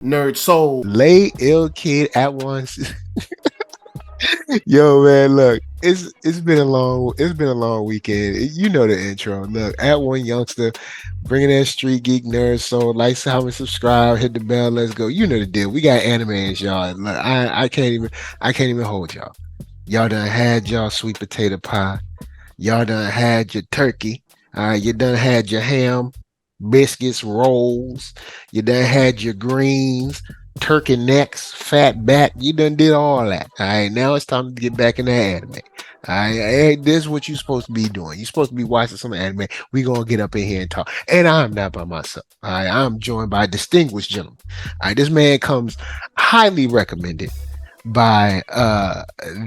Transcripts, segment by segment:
NERDSoul. Lay ill kid at once. Yo, man, look, it's been a long weekend. You know the intro. Look, at one youngster, bringing that street geek nerd. So like, comment, subscribe, hit the bell. Let's go. You know the deal. We got animes, y'all. Look, I can't even hold y'all. Y'all done had y'all sweet potato pie. Y'all done had your turkey. All right, you done had your ham, biscuits, rolls. You done had your greens, turkey necks, fat back. You done did all that. All right, now it's time to get back in that anime. All right, hey, this is what you're supposed to be doing. You're supposed to be watching some anime. We gonna get up in here and talk. And I'm not by myself. All right, I'm joined by a distinguished gentleman. All right, this man comes highly recommended by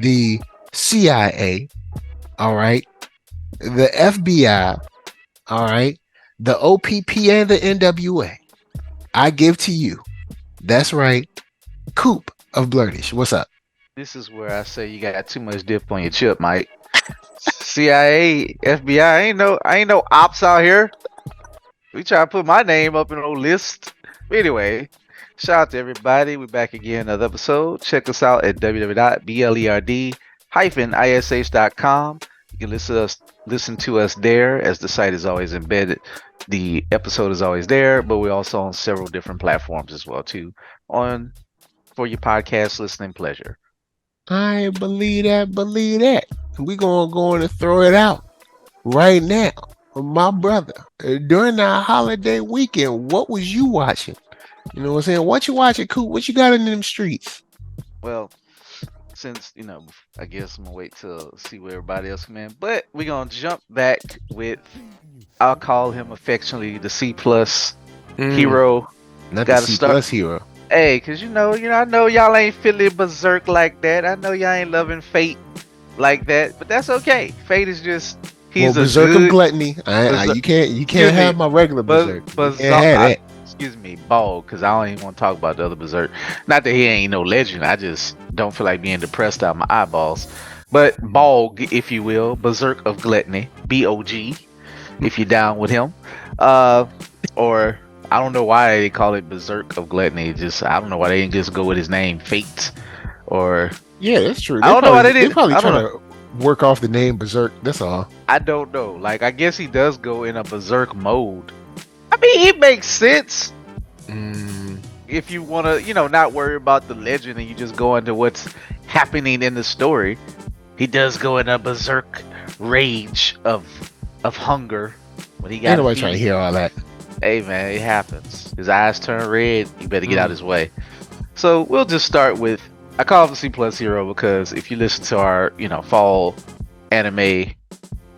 the CIA. All right, the FBI. All right, the OPP and the NWA. I give to you. That's right. COOP of Blurtish. What's up? This is where I say you got too much dip on your chip, Mike. CIA, FBI, I ain't no ops out here. We try to put my name up in a list. Anyway, shout out to everybody. We're back again, another episode. Check us out at www.blerd-ish.com. You can listen to us there, as the site is always embedded. The episode is always there, but we're also on several different platforms as well too, for your podcast listening pleasure. I believe that. Believe that. We gonna go on and throw it out right now. My brother, during our holiday weekend, what was you watching? You know what I'm saying? What you watching, Coop? What you got in them streets? Well, since I guess I'm gonna wait to see where everybody else come in, but we're gonna jump back with, I'll call him affectionately the C plus hero. Not Gotta the C start- plus hero. Hey, cause I know y'all ain't feeling Berserk like that. I know y'all ain't loving Fate like that, but that's okay. Fate is just he's Berserk a good of Gluttony. You can't have my regular Berserk. You can't have that. Excuse me, bald, because I don't even want to talk about the other Berserk. Not that he ain't no legend. I just don't feel like being depressed out my eyeballs. But Bog, if you will, Berserk of Gluttony, B-O-G, if you're down with him. Or I don't know why they call it Berserk of Gluttony. I don't know why they didn't just go with his name, Fate. Or Yeah, that's true. I don't know why they didn't. They're probably I don't trying to work off the name Berserk. That's all. I don't know. Like, I guess he does go in a Berserk mode. I mean, it makes sense. If you want to, not worry about the legend and you just go into what's happening in the story, he does go in a berserk rage of hunger when he got. Ain't nobody trying to hear all that. Hey man, it happens. His eyes turn red. You better get out his way. So we'll just start with. I call him the C plus hero because if you listen to our fall anime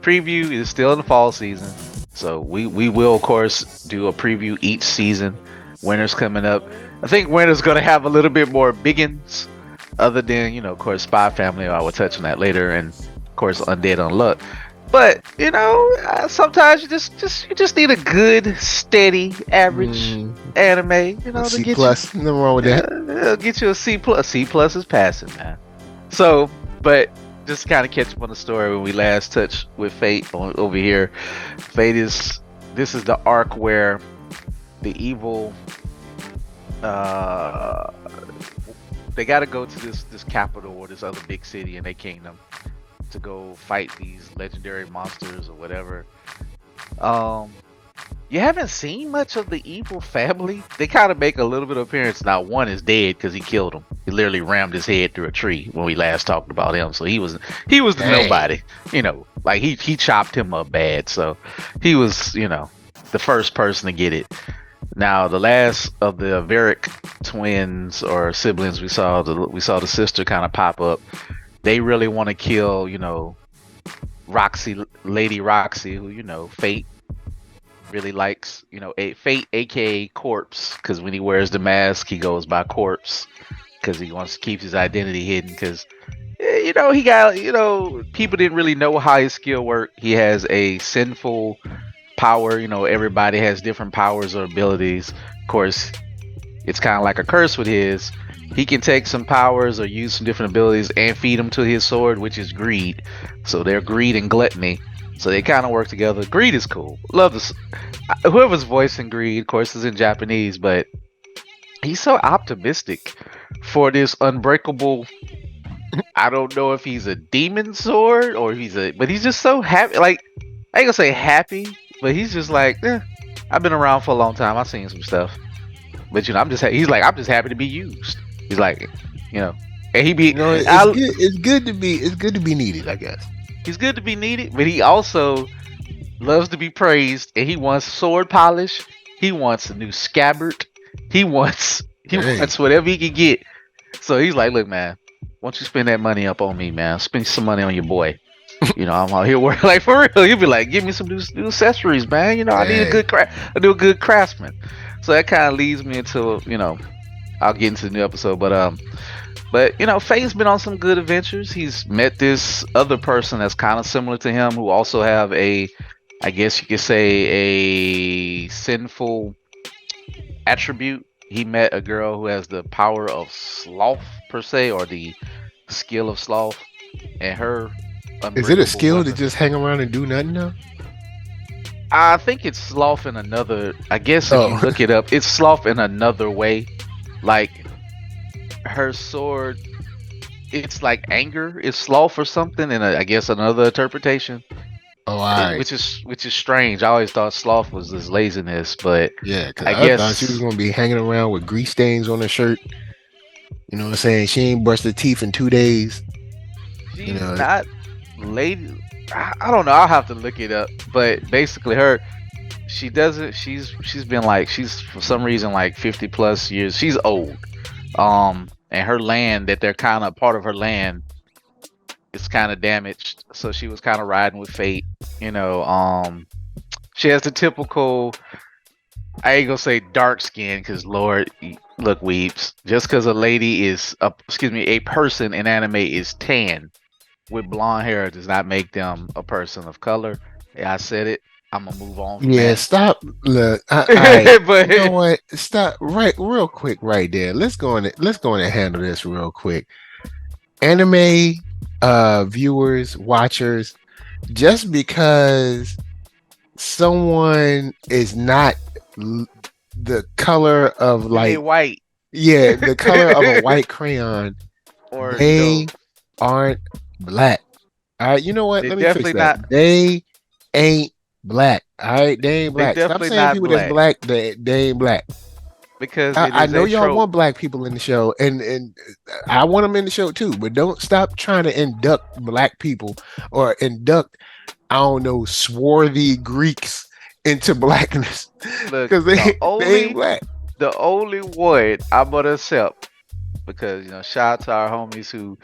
preview, it's still in the fall season. So we will of course do a preview each season. Winter's coming up. I think winter's gonna have a little bit more biggins, other than of course Spy Family. I will touch on that later, and of course Undead Unluck. But sometimes you just need a good, steady, average anime. To C get plus. Nothing wrong with that. it'll get you a C plus. C plus is passing, man. So, but just kind of catch up on the story when we last touched with Fate over here. This is the arc where the evil they got to go to this capital or this other big city in their kingdom to go fight these legendary monsters or whatever. You haven't seen much of the evil family. They kind of make a little bit of appearance. Now one is dead because he killed him. He literally rammed his head through a tree when we last talked about him. So he was the nobody. Like he chopped him up bad. So he was the first person to get it. Now the last of the Varick twins or siblings, we saw the sister kind of pop up. They really want to kill Roxy, Lady Roxy, who Fate really likes. Fate, aka Corpse, because when he wears the mask, he goes by Corpse because he wants to keep his identity hidden. Because he got people didn't really know how his skill worked. He has a sinful power. Everybody has different powers or abilities. Of course, it's kind of like a curse with his. He can take some powers or use some different abilities and feed them to his sword, which is greed. So they're greed and gluttony. So they kind of work together. Greed is cool. Love this. Whoever's voicing Greed, of course, is in Japanese, but he's so optimistic for this unbreakable. I don't know if he's a demon sword or but he's just so happy. Like, I ain't gonna say happy, but he's just like, I've been around for a long time. I've seen some stuff, but he's like, I'm just happy to be used. He's like, and he be, it's good to be needed, I guess. He's good to be needed, but he also loves to be praised, and he wants sword polish. He wants a new scabbard. He wants whatever he can get. So he's like, look, man, why don't you spend that money up on me, man? Spend some money on your boy. I'm out here working, like, for real. He'll be like, give me some new accessories, man. I need a good craftsman. So that kind of leads me into, I'll get into the new episode, but Faye's been on some good adventures. He's met this other person that's kind of similar to him, who also have I guess you could say, a sinful attribute. He met a girl who has the power of sloth, per se, or the skill of sloth, and her. Is it a skill to just hang around and do nothing now? I think it's sloth in another. I guess if you look it up, it's sloth in another way. Like, her sword, it's like anger is sloth or something, and I guess another interpretation. Oh, right. Which is strange. I always thought sloth was this laziness, but yeah, because I guess thought she was gonna be hanging around with grease stains on her shirt. You know what I'm saying? She ain't brushed her teeth in 2 days. She's not lady. I don't know. I'll have to look it up. But basically, she doesn't. She's been like, she's for some reason like 50 plus years. She's old. And her land, that they're kind of part of her land, is kind of damaged. So she was kind of riding with fate. She has the typical, I ain't gonna say dark skin, because Lord, look, weeps. Just because a lady a person in anime is tan with blonde hair does not make them a person of color. Yeah, I said it. I'm gonna move on. Stop. Look, but you know what? Stop right, real quick, right there. Let's go on and handle this real quick. Anime viewers, watchers, just because someone is not the color of, like, white, the color of a white crayon, or they aren't black. All right, you know what? Let me fix that. They ain't black. All right, they ain't black. Stop saying people that's black. They ain't black. Because I know y'all want black people in the show, and I want them in the show too. But don't stop trying to induct black people or induct, I don't know, swarthy Greeks into blackness, because they ain't black. The only one I'm gonna accept, because shout out to our homies who,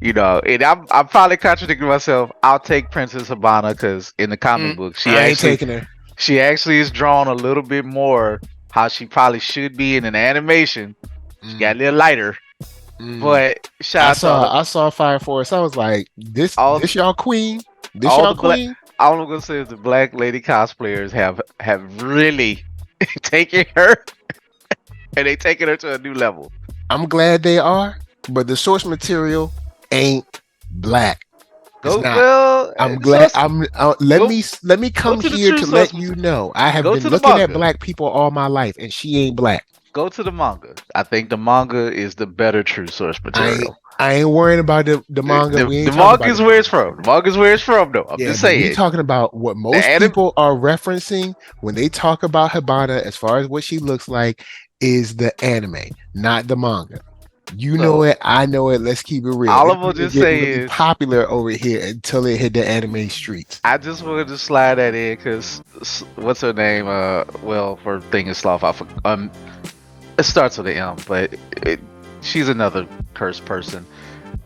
and I'm probably contradicting myself. I'll take Princess Habana, because in the comic book, she actually is drawn a little bit more how she probably should be in an animation. She got a little lighter. But I saw Fire Force. I was like, this y'all queen. This y'all queen. All I'm gonna say is the black lady cosplayers have really taken her, and they taken her to a new level. I'm glad they are, but the source material ain't black. I'm glad. Let me come here to let you know. I have been looking at black people all my life, and she ain't black. Go to the manga. I think the manga is the better true source material. I ain't worrying about the manga. The manga is where it's from. The manga is where it's from, though. I'm just saying. We're talking about what most people are referencing when they talk about Habana, as far as what she looks like, is the anime, not the manga. You know it, I know it. Let's keep it real. All I'm gonna just say is popular over here until it hit the anime streets. I just wanted to slide that in because what's her name? Her thing is sloth. It starts with an M, but she's another cursed person.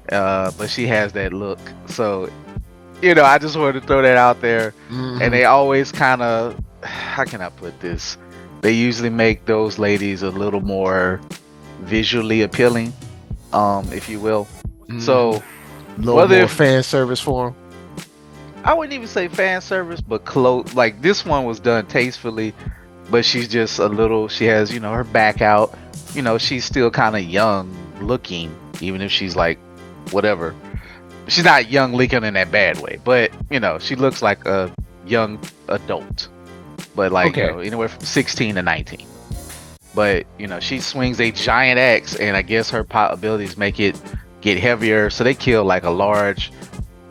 But she has that look. So, I just wanted to throw that out there. And they always kind of, how can I put this? They usually make those ladies a little more visually appealing, if you will. So, more fan service for them. I wouldn't even say fan service, but close. Like, this one was done tastefully, but she's just a little. She has, her back out. She's still kind of young looking, even if she's like, whatever. She's not young looking in that bad way, but she looks like a young adult, but like anywhere from 16 to 19. But she swings a giant axe, and I guess her abilities make it get heavier. So they kill like a large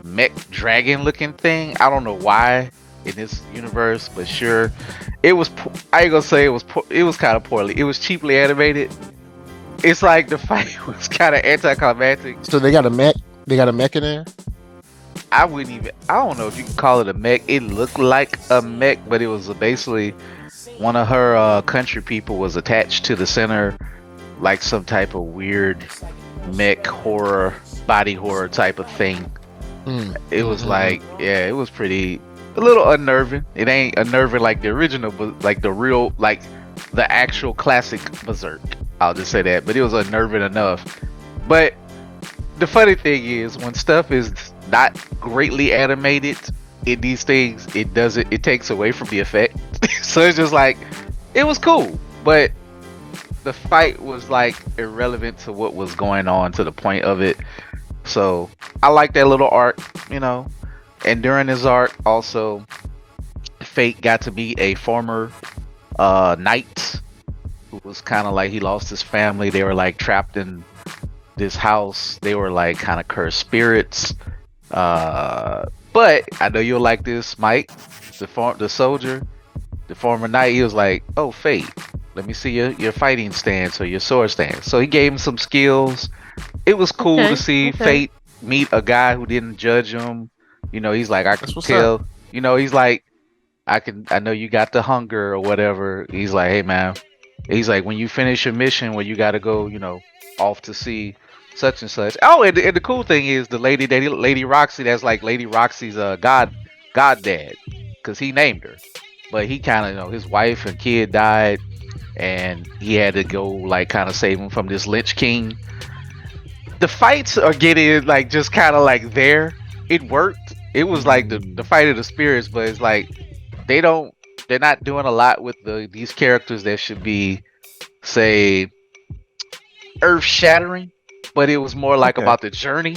mech dragon looking thing. I don't know why in this universe, but sure. It was. I ain't gonna say it was. It was kind of poorly. It was cheaply animated. It's like the fight was kind of anticlimactic. So they got a mech. They got a mech in there. I wouldn't even. I don't know if you can call it a mech. It looked like a mech, but it was basically one of her country people was attached to the center, like some type of weird mech horror, body horror type of thing. It was like, yeah, it was pretty a little unnerving. It ain't unnerving like the original, but like the real, like the actual classic Berserk. I'll just say that. But it was unnerving enough. But the funny thing is, when stuff is not greatly animated in these things, it takes away from the effect. So it's just like, it was cool, but the fight was like irrelevant to what was going on, to the point of it. So I like that little arc, and during this arc also, Fate got to meet a former knight who was kind of like, he lost his family. They were like trapped in this house. They were like kind of cursed spirits. But I know you'll like this, Mike, the soldier, the former knight. He was like, "Oh, Fate, let me see your fighting stance or your sword stance." So he gave him some skills. It was cool to see Fate meet a guy who didn't judge him. He's like, I can tell. He's like, I know you got the hunger or whatever. He's like, hey man. He's like, when you finish your mission where you got to go, off to see such and such. Oh, and the cool thing is the Lady Roxy. That's like Lady Roxy's god dad, because he named her. But he kind of, his wife and kid died, and he had to go like kind of save him from this Lich King. The fights are getting like just kind of like there. It worked. It was like the fight of the spirits, but it's like they're not doing a lot with these characters that should be, say, earth shattering, but it was more like about the journey.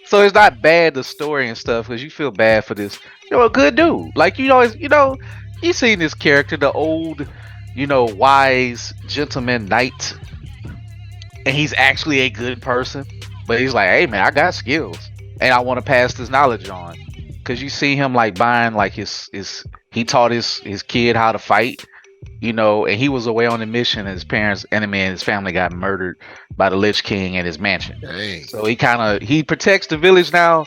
So it's not bad, the story and stuff, because you feel bad for this, a good dude. Like, you seen this character, the old, wise gentleman knight, and he's actually a good person, but he's like, hey man, I got skills and I want to pass this knowledge on. Because you see him like buying like he taught his kid how to fight, and he was away on a mission, and his parents, enemy, and his family got murdered by the Lich King at his mansion. Dang. So he protects the village now,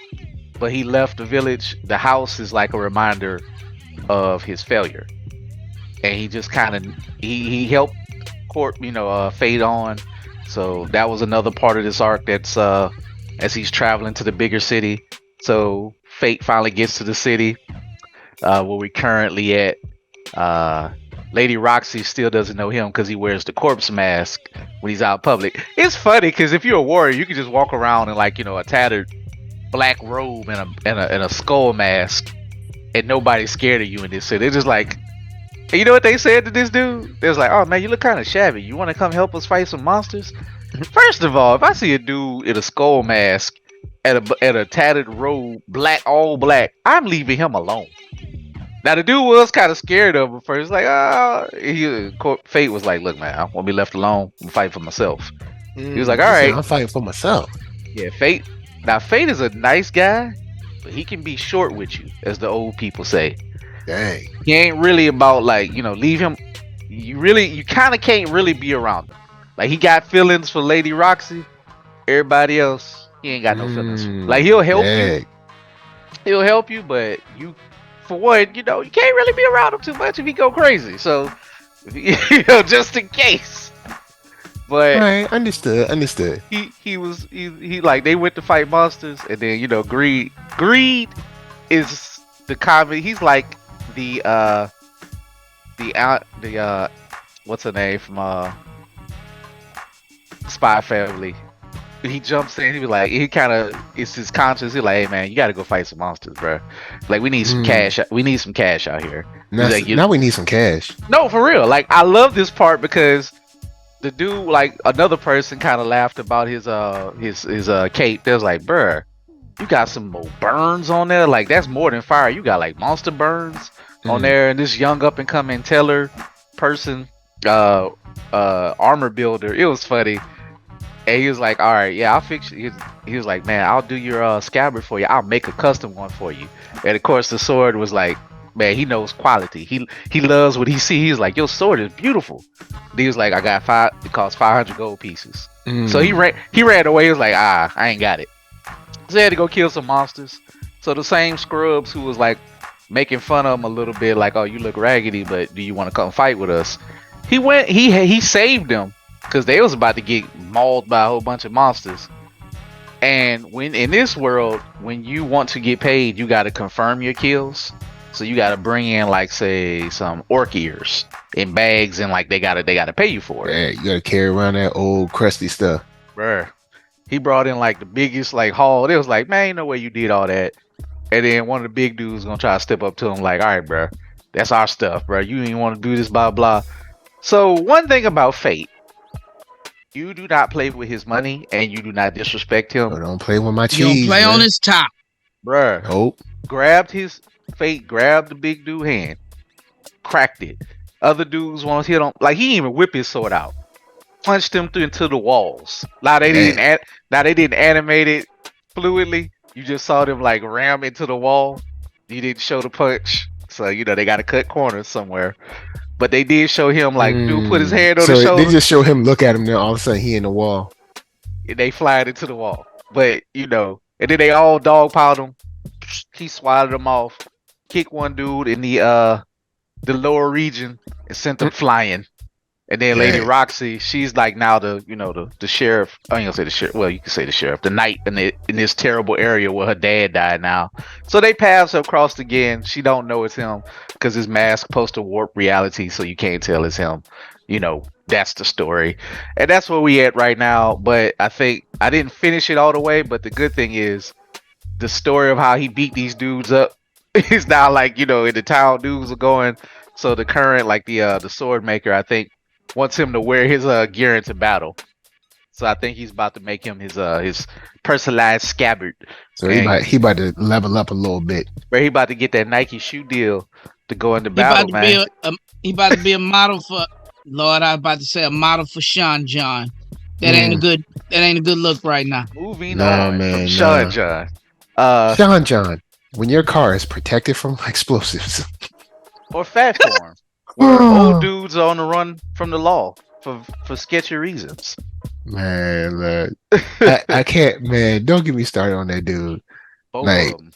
but he left the village. The house is like a reminder of his failure, and he just kind of he helped court Fate on. So that was another part of this arc. That's as he's traveling to the bigger city. So Fate finally gets to the city where we currently at. Lady Roxy still doesn't know him because he wears the corpse mask when he's out public. It's funny because if you're a warrior, you can just walk around in like a tattered black robe and a skull mask, and nobody's scared of you in this city. They're just like, and you know what they said to this dude? They was like, "Oh man, you look kind of shabby. You want to come help us fight some monsters?" First of all, if I see a dude in a skull mask at a tattered robe, all black, I'm leaving him alone. Now the dude was kind of scared of him first, like, Fate was like, "Look, man, I want to be left alone. I'm fighting for myself." He was like, "All right, I'm fighting for myself." Yeah, Fate. Now Fate is a nice guy, but he can be short with you, as the old people say. Dang. He ain't really about like, leave him. You kind of can't really be around him. Like, he got feelings for Lady Roxy. Everybody else, he ain't got no feelings. Like, he'll help you. He'll help you, but you, for one, you can't really be around him too much if he go crazy. So, just in case. But right, understood. He like, they went to fight monsters, and then Greed is the comic. He's like the what's her name from Spy Family. He jumps in. He was like, it's his conscience. He's like, hey man, you got to go fight some monsters, bro. Like, we need some cash. We need some cash out here. Now we need some cash. No, for real. Like, I love this part because the dude, like, another person kind of laughed about his cape. They was like, bruh, you got some more burns on there. Like, that's more than fire. You got like monster burns on there. And this young up and coming teller person uh armor builder. It was funny. And he was like, all right, yeah, I'll fix you. He was like, man, I'll do your scabbard for you. I'll make a custom one for you. And of course, the sword was like, man, he knows quality. He loves what he sees. He's like, your sword is beautiful. He was like, I got five. It costs 500 gold pieces. So he ran away. He was like, I ain't got it. So he had to go kill some monsters. So the same scrubs who was like making fun of him a little bit, like, oh, you look raggedy, but do you want to come fight with us? He went. He saved them because they was about to get mauled by a whole bunch of monsters. And when in this world, when you want to get paid, you got to confirm your kills. So you got to bring in, like, say, some orc ears in bags, and like they gotta pay you for it. Yeah, you gotta carry around that old crusty stuff. Bruh. He brought in like the biggest like haul. It was like, man, ain't no way you did all that. And then one of the big dudes gonna try to step up to him like, all right, bro, that's our stuff, bro. You ain't want to do this, blah blah. So one thing about Fate, you do not play with his money, and you do not disrespect him. I don't play with my cheese. You don't play man. on his top, Bruh. Nope. Grabbed the big dude hand, cracked it. Other dudes want to hit him, like he didn't even whip his sword out. Punched him into the walls. Now they didn't animate it fluidly. You just saw them like ram into the wall. You didn't show the punch, so you know they got to cut corners somewhere. But they did show him like dude put his hand on so the shoulder. They just show him look at him. Then all of a sudden he in the wall. And they fly into the wall. But you know, and then they all dogpiled him. He swatted them off. Kicked one dude in the lower region and sent them flying. And then Lady Roxy, she's like now the sheriff. I ain't gonna say the sheriff. Well, you can say the sheriff, the knight in this terrible area where her dad died now. So they paths have crossed again. She don't know it's him because his mask supposed to warp reality, so you can't tell it's him. You know, that's the story, and that's where we at right now. But I think I didn't finish it all the way. But the good thing is, the story of how he beat these dudes up is now like in the town dudes are going. So the current like the sword maker, I think, wants him to wear his gear into battle. So I think he's about to make him his personalized scabbard. So he about to level up a little bit. Where he about to get that Nike shoe deal to go into battle, man. He about to be a model for Lord. I was about to say a model for Sean John. That ain't a good look right now. Moving on, man, from Sean John. Sean John, when your car is protected from explosives. Or fat form. Where old dudes are on the run from the law for sketchy reasons. Man, look, I can't. Man, don't get me started on that dude. Both like, of them.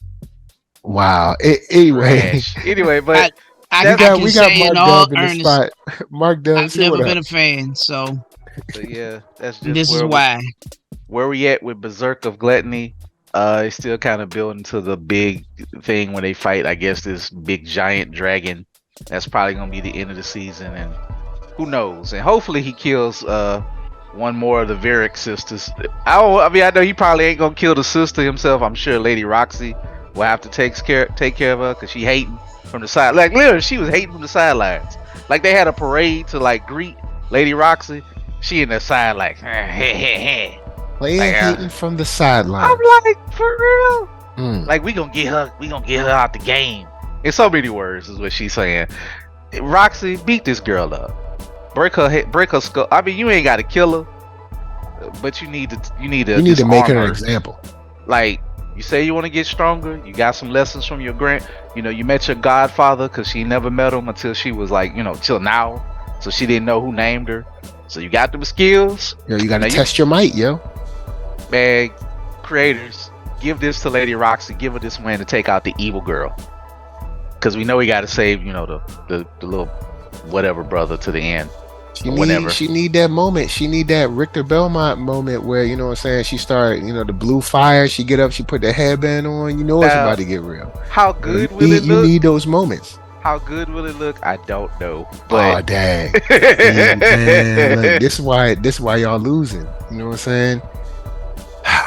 Wow. Anyway, but we got Mark Dub in the spot. Mark Dub, I've never been a fan, so yeah, that's just this is why. Where we at with Berserk of Gluttony? It's still kind of building to the big thing when they fight. I guess this big giant dragon. That's probably gonna be the end of the season, and who knows? And hopefully he kills one more of the Varric sisters. I know he probably ain't gonna kill the sister himself. I'm sure Lady Roxy will have to take care of her because she hating from the side. Like literally, she was hating from the sidelines. Like they had a parade to like greet Lady Roxy. She in the side like, hey. Hating from the sideline. I'm like, for real? Like we gonna get her out the game. In so many words is what she's saying. Roxy, beat this girl up. Break her skull. I mean, you ain't got to kill her, but you need to make her an example. Like you say, you want to get stronger. You got some lessons from your you met your godfather because she never met him until she was like, till now. So she didn't know who named her. So you got them skills. Yo, you got to test your might, yo. Man, creators, give this to Lady Roxy. Give her this win to take out the evil girl. Because we know we got to save, the little whatever brother to the end. She need that moment. She need that Richter Belmont moment where, you know what I'm saying, she started, the blue fire. She get up, she put the headband on. You know it's about to get real. How good will it look? You need those moments. How good will it look? I don't know. But... Oh, dang. Man, look, this is why y'all losing. You know what I'm saying?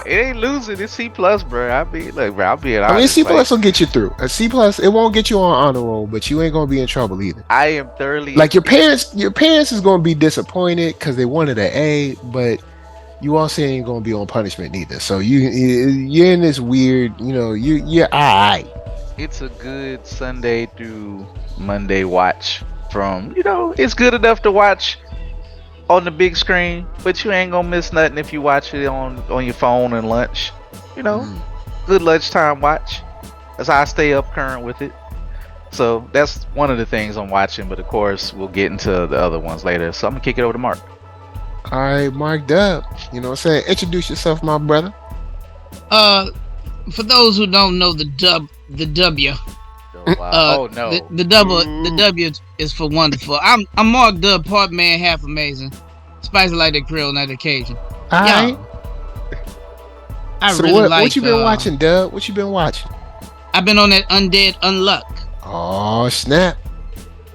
It ain't losing. It's C+, bro. I'll be honest. C+ will get you through. A C+, it won't get you on honor roll, but you ain't gonna be in trouble either. I am thoroughly like your parents is gonna be disappointed because they wanted an A, but you also ain't gonna be on punishment neither. So you're in this weird, you're alright. It's a good Sunday through Monday watch from, it's good enough to watch on the big screen, but you ain't gonna miss nothing if you watch it on your phone and lunch. Good lunchtime watch. That's how I stay up current with it. So that's one of the things I'm watching, but of course we'll get into the other ones later. So I'm gonna kick it over to Mark. All right, Mark Dub. You know what I'm saying? Introduce yourself, my brother. For those who don't know the W. Oh no. The W is for wonderful. I'm Mark Dub, part man, half amazing. Spicy like that Creole night occasion. All right. I really like. What you been watching, Dub? What you been watching? I've been on that Undead Unluck. Oh snap!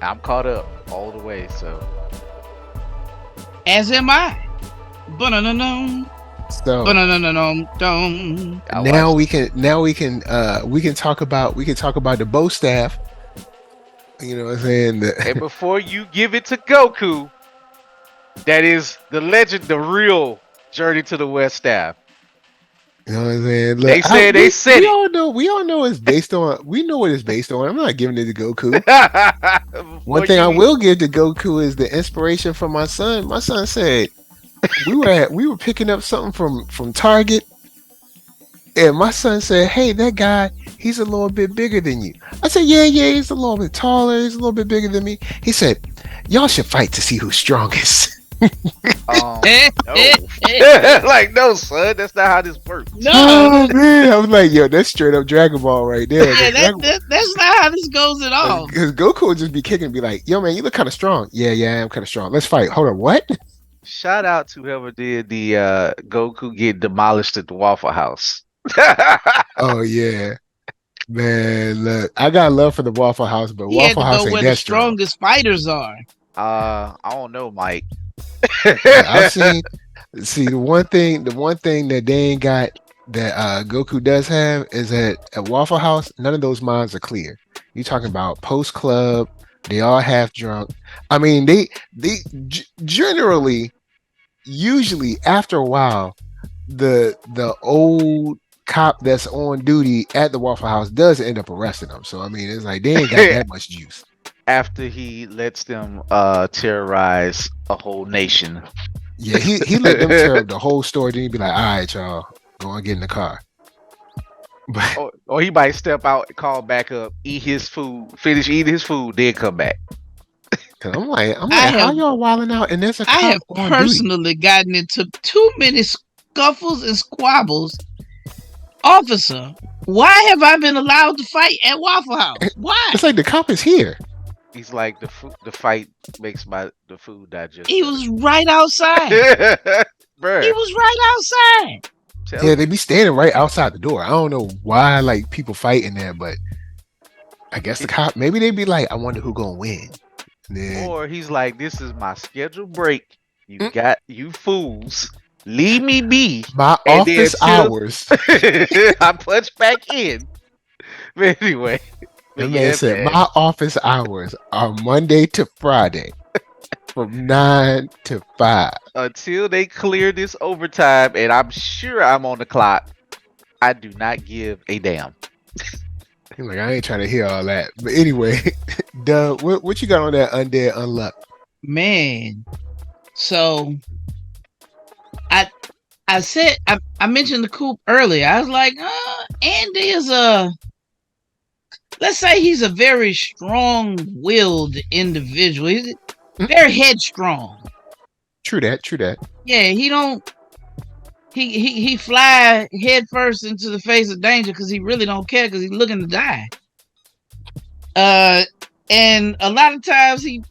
I'm caught up all the way. So. As am I. So now we can talk about the bow staff. You know what I'm saying? And before you give it to Goku, that is the legend, the real Journey to the West staff. You know what I'm saying? Look, they said we all know it's based on. We know what it's based on. I'm not giving it to Goku. One thing I will give to Goku is the inspiration from my son. My son said we were picking up something from Target, and my son said, "Hey, that guy, he's a little bit bigger than you." I said, "Yeah, he's a little bit taller. He's a little bit bigger than me." He said, "Y'all should fight to see who's strongest." No. Like, no, son, that's not how this works. No, oh man, I was like, yo, that's straight up Dragon Ball right there. Yeah, that's not how this goes at all. Because Goku would just be kicking and be like, yo, man, you look kind of strong. Yeah, I'm kind of strong. Let's fight. Hold on, what? Shout out to whoever did the Goku get demolished at the Waffle House. Oh yeah, man. Look, I got love for the Waffle House, but He Waffle had to House go ain't where that the strong. strongest fighters are. I don't know, Mike. I've seen. See, the one thing that they ain't got that Goku does have is that at Waffle House, none of those minds are clear. You talking about post club? They all half drunk. I mean, they generally, usually after a while, the old cop that's on duty at the Waffle House does end up arresting them. So I mean, it's like they ain't got that much juice. After he lets them terrorize a whole nation. Yeah, he let them tear up the whole store. Then he'd be like, "All right, y'all, go and get in the car." But or he might step out, call back up, eat his food, finish eating his food, then come back. cause I'm like, how y'all wilding out? And there's a cop I have on personally gotten into too many scuffles and squabbles. Officer, why have I been allowed to fight at Waffle House? Why? It's like the cop is here. He's like, the fight makes the food digest. He was right outside. Bruh, He was right outside. Yeah, they be standing right outside the door. I don't know why like people fighting there, but I guess the cop maybe they be like, I wonder who gonna win. Then, or he's like, this is my scheduled break. You fools. Leave me be. my And office then hours. I punch back in. But anyway. The man said my office hours are Monday to Friday from 9 to 5. Until they clear this overtime, and I'm sure I'm on the clock, I do not give a damn. He's like, I ain't trying to hear all that. But anyway, Doug, what you got on that Undead Unluck? Man. So I said I mentioned the COOP earlier. I was like, Andy is let's say he's a very strong-willed individual. He's very headstrong. True that. Yeah, he fly head first into the face of danger because he really don't care because he's looking to die. And a lot of times he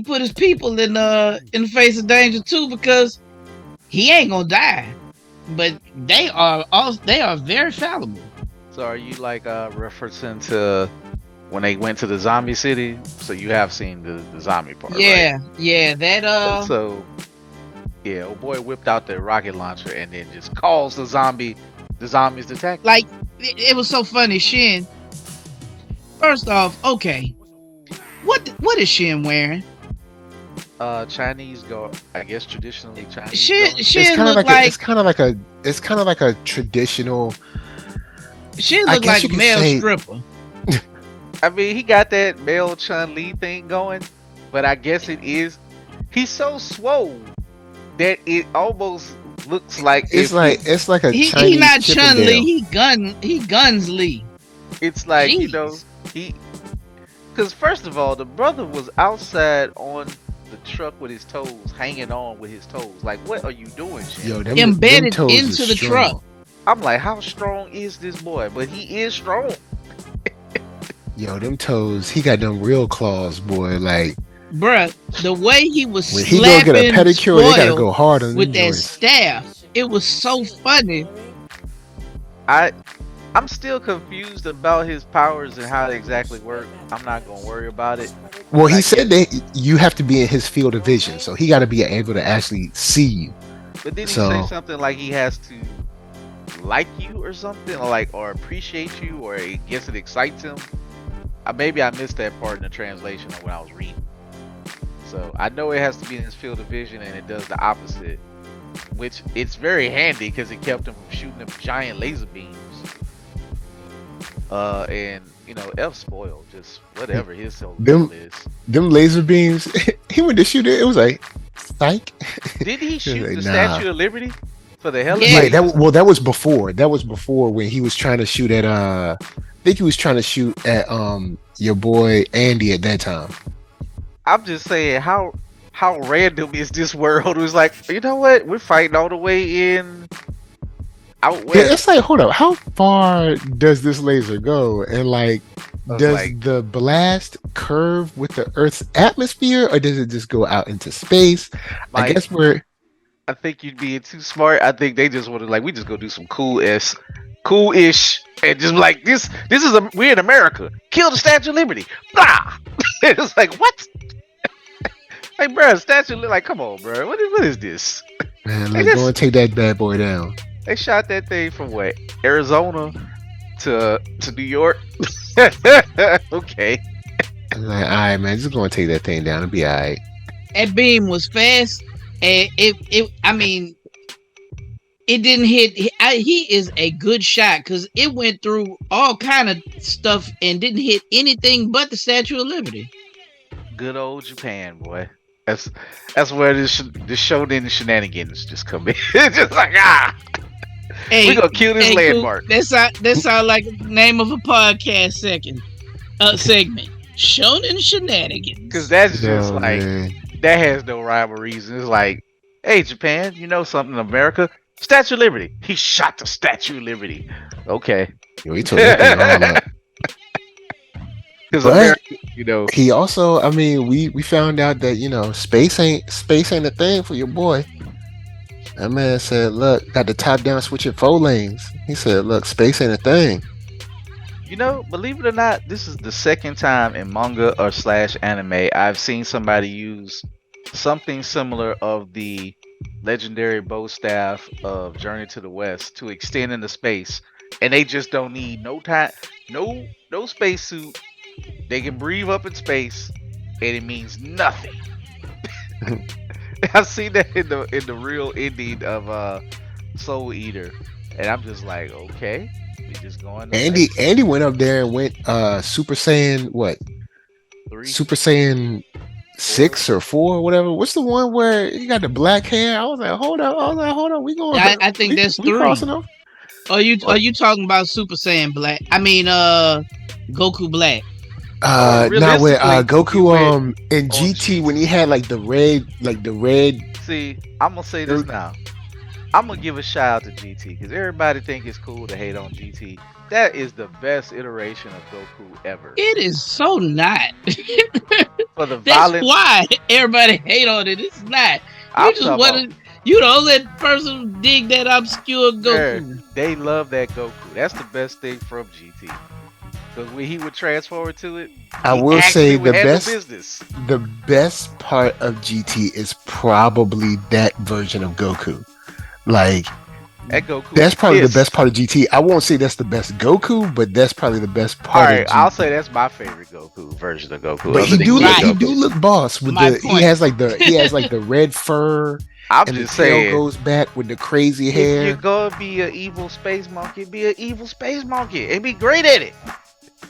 put his people in the face of danger too because he ain't gonna die. But they are very fallible. So are you like referencing to when they went to the zombie city? So you have seen the zombie part, yeah, right? Yeah, that So yeah, old boy whipped out the rocket launcher and then just calls the zombies to attack. Like it was so funny, Shin. First off, okay, what is Shin wearing? Chinese I guess traditionally Chinese. Shin it's kind of like a traditional. Shin look like a male stripper. I mean, he got that male Chun-Li thing going. but I guess it is. He's so swole that it almost looks like It's like a He Chinese not Chippendale. Chun-Li, he guns Lee. it's like Jeez. he because first of all, the brother was outside on the truck with his toes hanging on with his toes. Like, what are you doing, Shannon? Yo, them Embedded toes is into the strong. truck. I'm like, how strong is this boy? But he is strong. Yo, them toes, he got them real claws, boy. Like Bruh, the way he was when he go slapping get a pedicure, they gotta Spoil go hard on with them that joints. staff, it was so funny. I'm still confused about his powers and how they exactly work. I'm not gonna worry about it. Well, he I said that you have to be in his field of vision, so he got to be able to actually see you. But didn't he So- say something like he has to like you or something, or appreciate you, or I guess it excites him? Maybe I missed that part in the translation of when I was reading. So I know it has to be in his field of vision, and it does the opposite, which it's very handy because it kept him from shooting them giant laser beams. And F spoiled just whatever his soul is. Them laser beams, he went to shoot it. It was like, psych. Did he shoot like, the nah. Statue of Liberty for the hell of Yeah. it? Right, that was before. That was before when he was trying to shoot at I think he was trying to shoot at your boy Andy at that time. I'm just saying how random is this world? It was like, you know what? We're fighting all the way out Yeah, west. it's like, hold up, how far does this laser go? And like, I was does like- the blast curve with the Earth's atmosphere, or does it just go out into space? I Like, guess we're I think you'd be too smart. I think they just wanted we just go do some cool-ish, and just like this is we're in America. Kill the Statue of Liberty. Blah. It's like, what? Like, bro, Statue of Liberty, like, come on, bro. What is this? man, They let's just- go and take that bad boy down. They shot that thing from what? Arizona to New York. Okay. I'm like, all right, man, just gonna take that thing down and be all right. That beam was fast, and it didn't hit. He is a good shot because it went through all kind of stuff and didn't hit anything but the Statue of Liberty. Good old Japan, boy. That's where the shonen shenanigans just come in. It's just like, Hey, we gonna kill this hey, landmark. Cool. That sound like the name of a podcast segment. Shonen shenanigans. Because that's just Yo, like, man. that has no rhyme or reason. It's like, hey, Japan, you know something, America? Statue of Liberty. He shot the Statue of Liberty. Okay. Yo, he took that thing all up. Because But- America, He also, I mean, we found out that space ain't a thing for your boy. That man said, "Look, got the top down switching 4 lanes." He said, "Look, space ain't a thing." believe it or not, this is the second time in manga or / anime I've seen somebody use something similar of the legendary bow staff of Journey to the West to extend into space, and they just don't need no time, no spacesuit. They can breathe up in space, and it means nothing. I've seen that in the real ending of Soul Eater, and I'm just like, okay, we just going. To Andy went up there and went Super Saiyan what? 3. Super Saiyan 6 or 4 or whatever. What's the one where he got the black hair? I was like, hold on, we going. I think that's we 3. crossing over. Are you talking about Super Saiyan Black? I mean, Goku Black. Not with Realistically, Goku he went in GT when he had like the red See, I'm gonna say this now. I'm gonna give a shout out to GT because everybody think it's cool to hate on GT. That is the best iteration of Goku ever. It is so not. For the That's violent, why everybody hate on it. It's not. I'm You just talking want to. You the only person who dig that obscure Goku. they love that Goku. That's the best thing from GT. Because when he would transform to it, I he will actually say would the handle best business. the best part of GT is probably that version of Goku. Like That Goku. that's probably is- the best part of GT. I won't say that's the best Goku, but that's probably the best All part right, of GT. I'll say that's my favorite Goku version of Goku. But other he than do Good look, he Goku. do look boss with My the point. he has like the red fur I'm and the just tail saying. goes back with the crazy If you're hair. gonna be an evil space monkey, be an evil space monkey and be great at it.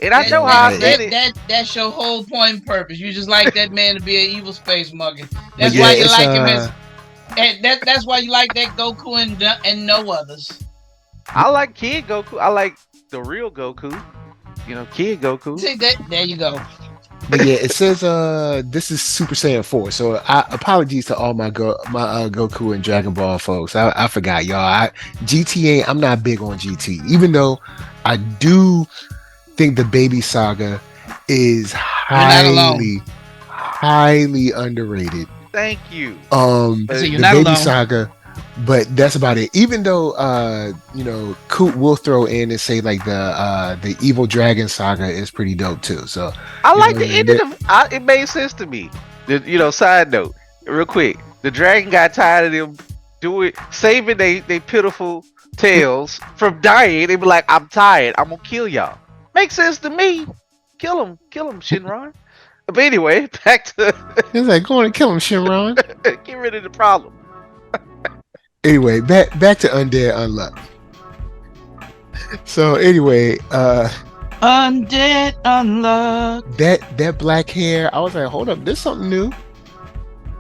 And I know how I said it. That's your whole point and purpose. You just like that man to be an evil space monkey. That's yeah, why you like him as. And that's why you like that Goku and no others. I like Kid Goku. I like the real Goku. You know, Kid Goku. See that? There you go. But yeah, it says this is Super Saiyan 4. So apologies to all my Goku and Dragon Ball folks. I forgot y'all. GTA, I'm not big on GT, even though I do think the Baby Saga is highly underrated. Thank you. So the Baby Saga, but that's about it. Even though COOP will throw in and say like the Evil Dragon Saga is pretty dope too. So I like the ending of it. Made sense to me. Side note, real quick, the dragon got tired of them saving they pitiful tails from dying. They be like, I'm tired. I'm gonna kill y'all. Makes sense to me. Kill him, Shinron. But anyway, back to it's like go on and kill him, Shinron. Get rid of the problem. Anyway, back to Undead Unluck. So anyway, Undead Unluck. That black hair, I was like, hold up, this something new.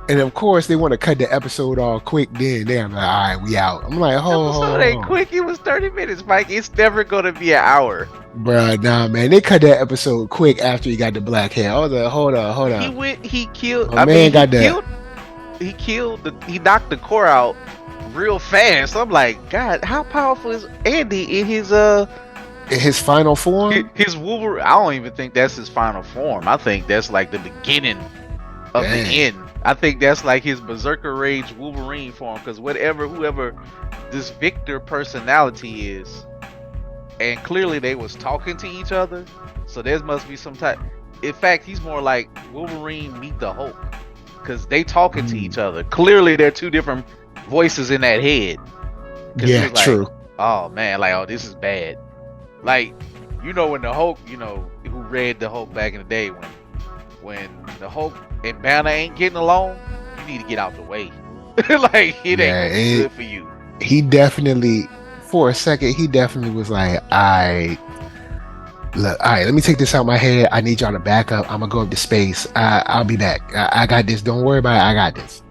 And of course, they want to cut the episode all quick. Then they're like, all right, we out. I'm like, episode ain't quick. It was 30 minutes, Mike. It's never gonna be an hour. Bruh, nah, man. They cut that episode quick after he got the black hair. I was like, hold up. He killed. He knocked the core out real fast. I'm like, God, how powerful is Andy in his final form? His Wolverine. I don't even think that's his final form. I think that's like the beginning of the end. I think that's like his Berserker Rage Wolverine form, because whoever this Victhor personality is, and clearly they was talking to each other, so there must be some type. In fact, he's more like Wolverine meet the Hulk, because they talking to each other. Clearly, they're two different voices in that head. Yeah, like, true. Oh man, like, oh, this is bad. Like, when the Hulk, who read the Hulk back in the day, when the Hulk and Banner ain't getting along, you need to get out the way. Like, it ain't good for you. He definitely, for a second, was like, all right, let me take this out of my head. I need y'all to back up. I'm gonna go up to space. I'll be back. I got this. Don't worry about it. I got this.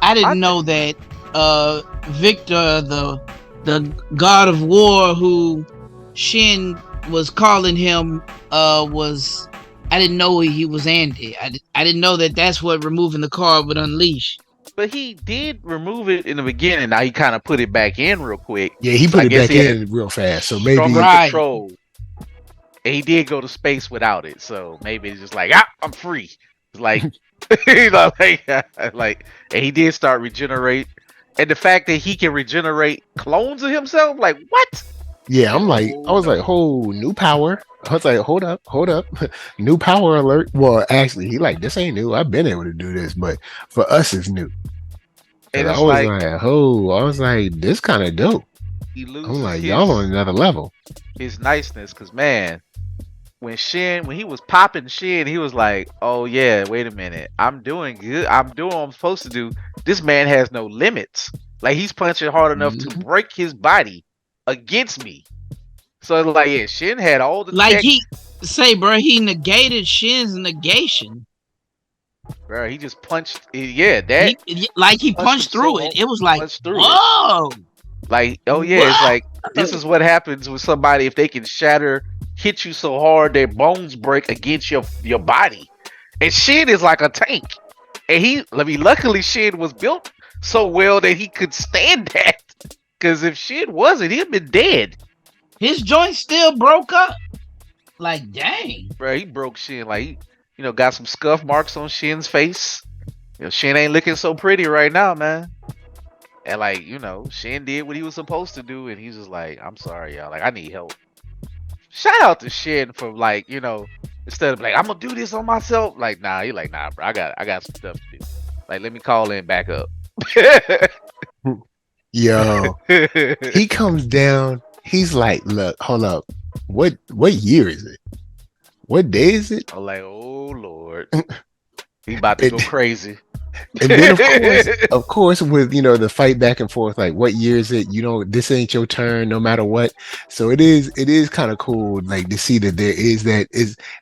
I didn't know that Victhor, the god of war who Shin was calling him, was. I didn't know he was Andy. I didn't know that's what removing the card would unleash. But he did remove it in the beginning. Now he kind of put it back in real quick. Yeah, he put it back in real fast. So maybe control. And he did go to space without it. So maybe it's just like, I'm free. It's like, and he did start regenerate. And the fact that he can regenerate clones of himself, like, what? Yeah, I was like, new power. I was like, hold up. New power alert. Well, actually, he like, this ain't new. I've been able to do this, but for us, it's new. And I was like, this kind of dope. I'm like, y'all on another level. His niceness, because man, when he was popping Shin, he was like, oh yeah, wait a minute. I'm doing good. I'm doing what I'm supposed to do. This man has no limits. Like, he's punching hard enough to break his body against me. So it's like, yeah, Shin had all the he negated Shin's negation. Bro, he just punched. Yeah, that he punched through it. It was like, whoa. Like, oh yeah, it's like, this is what happens with somebody if they can hit you so hard their bones break against your body. And Shin is like a tank. And luckily Shin was built so well that he could stand that. Because if Shin wasn't, he'd been dead. His joints still broke up. Like, dang. Bro, he broke Shin. Like, he, got some scuff marks on Shin's face. Shin ain't looking so pretty right now, man. And like, Shin did what he was supposed to do, and he's just like, I'm sorry, y'all. Like, I need help. Shout out to Shin for like, instead of like, I'm gonna do this on myself. Like, nah, he like, nah, bro, I got some stuff to do. Like, let me call in back up. Yo, he comes down. He's like, look, hold up. What year is it? What day is it? I'm like, oh Lord. He about to go crazy. And then of course, with the fight back and forth, like what year is it? This ain't your turn, no matter what. So it is kind of cool, like to see that there is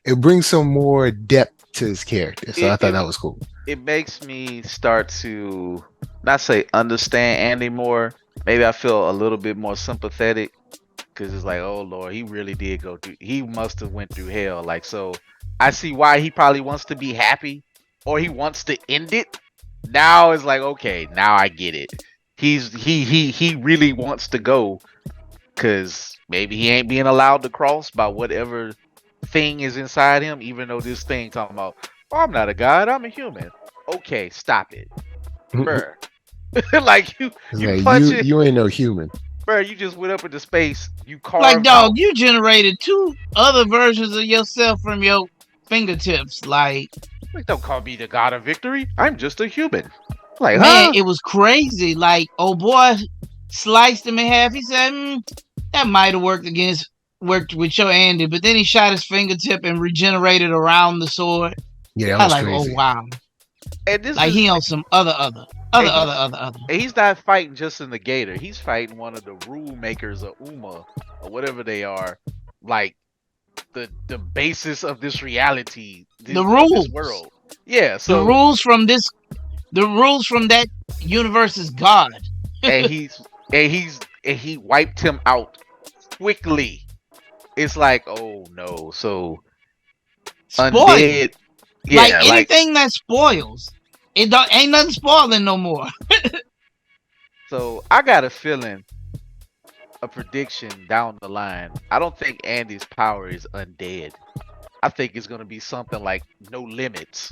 it brings some more depth to his character. So I thought that was cool. It makes me start to not say understand Andy more. Maybe I feel a little bit more sympathetic because it's like, oh Lord, he really did go through. He must have went through hell. Like, so I see why he probably wants to be happy or he wants to end it. Now it's like, okay, now I get it. He really wants to go because maybe he ain't being allowed to cross by whatever thing is inside him, even though this thing talking about, oh, I'm not a god, I'm a human. Okay, stop it. Bruh. Like you Like, punch it. you ain't no human. Bruh, you just went up into space, you carved Like, dog, out. you generated 2 other versions of yourself from your fingertips. Like, Don't call me the god of victory. I'm just a human. Like, man, it was crazy. Like, oh boy sliced him in half. He said, that might have worked with your Andy, but then he shot his fingertip and regenerated around the sword. Yeah, that was like, crazy. oh wow. And this Like, is, he on some other. and he's not fighting just in the gator. He's fighting one of the rule makers of Uma or whatever they are. Like the basis of this reality, the rules, of this world. Yeah, so the rules from that universe's god. and he wiped him out quickly. It's like, oh no, so Spoiled. undead. Yeah, like anything that spoils, ain't nothing spoiling no more. So I got a feeling, a prediction down the line. I don't think Andy's power is undead. I think it's gonna be something like no limits.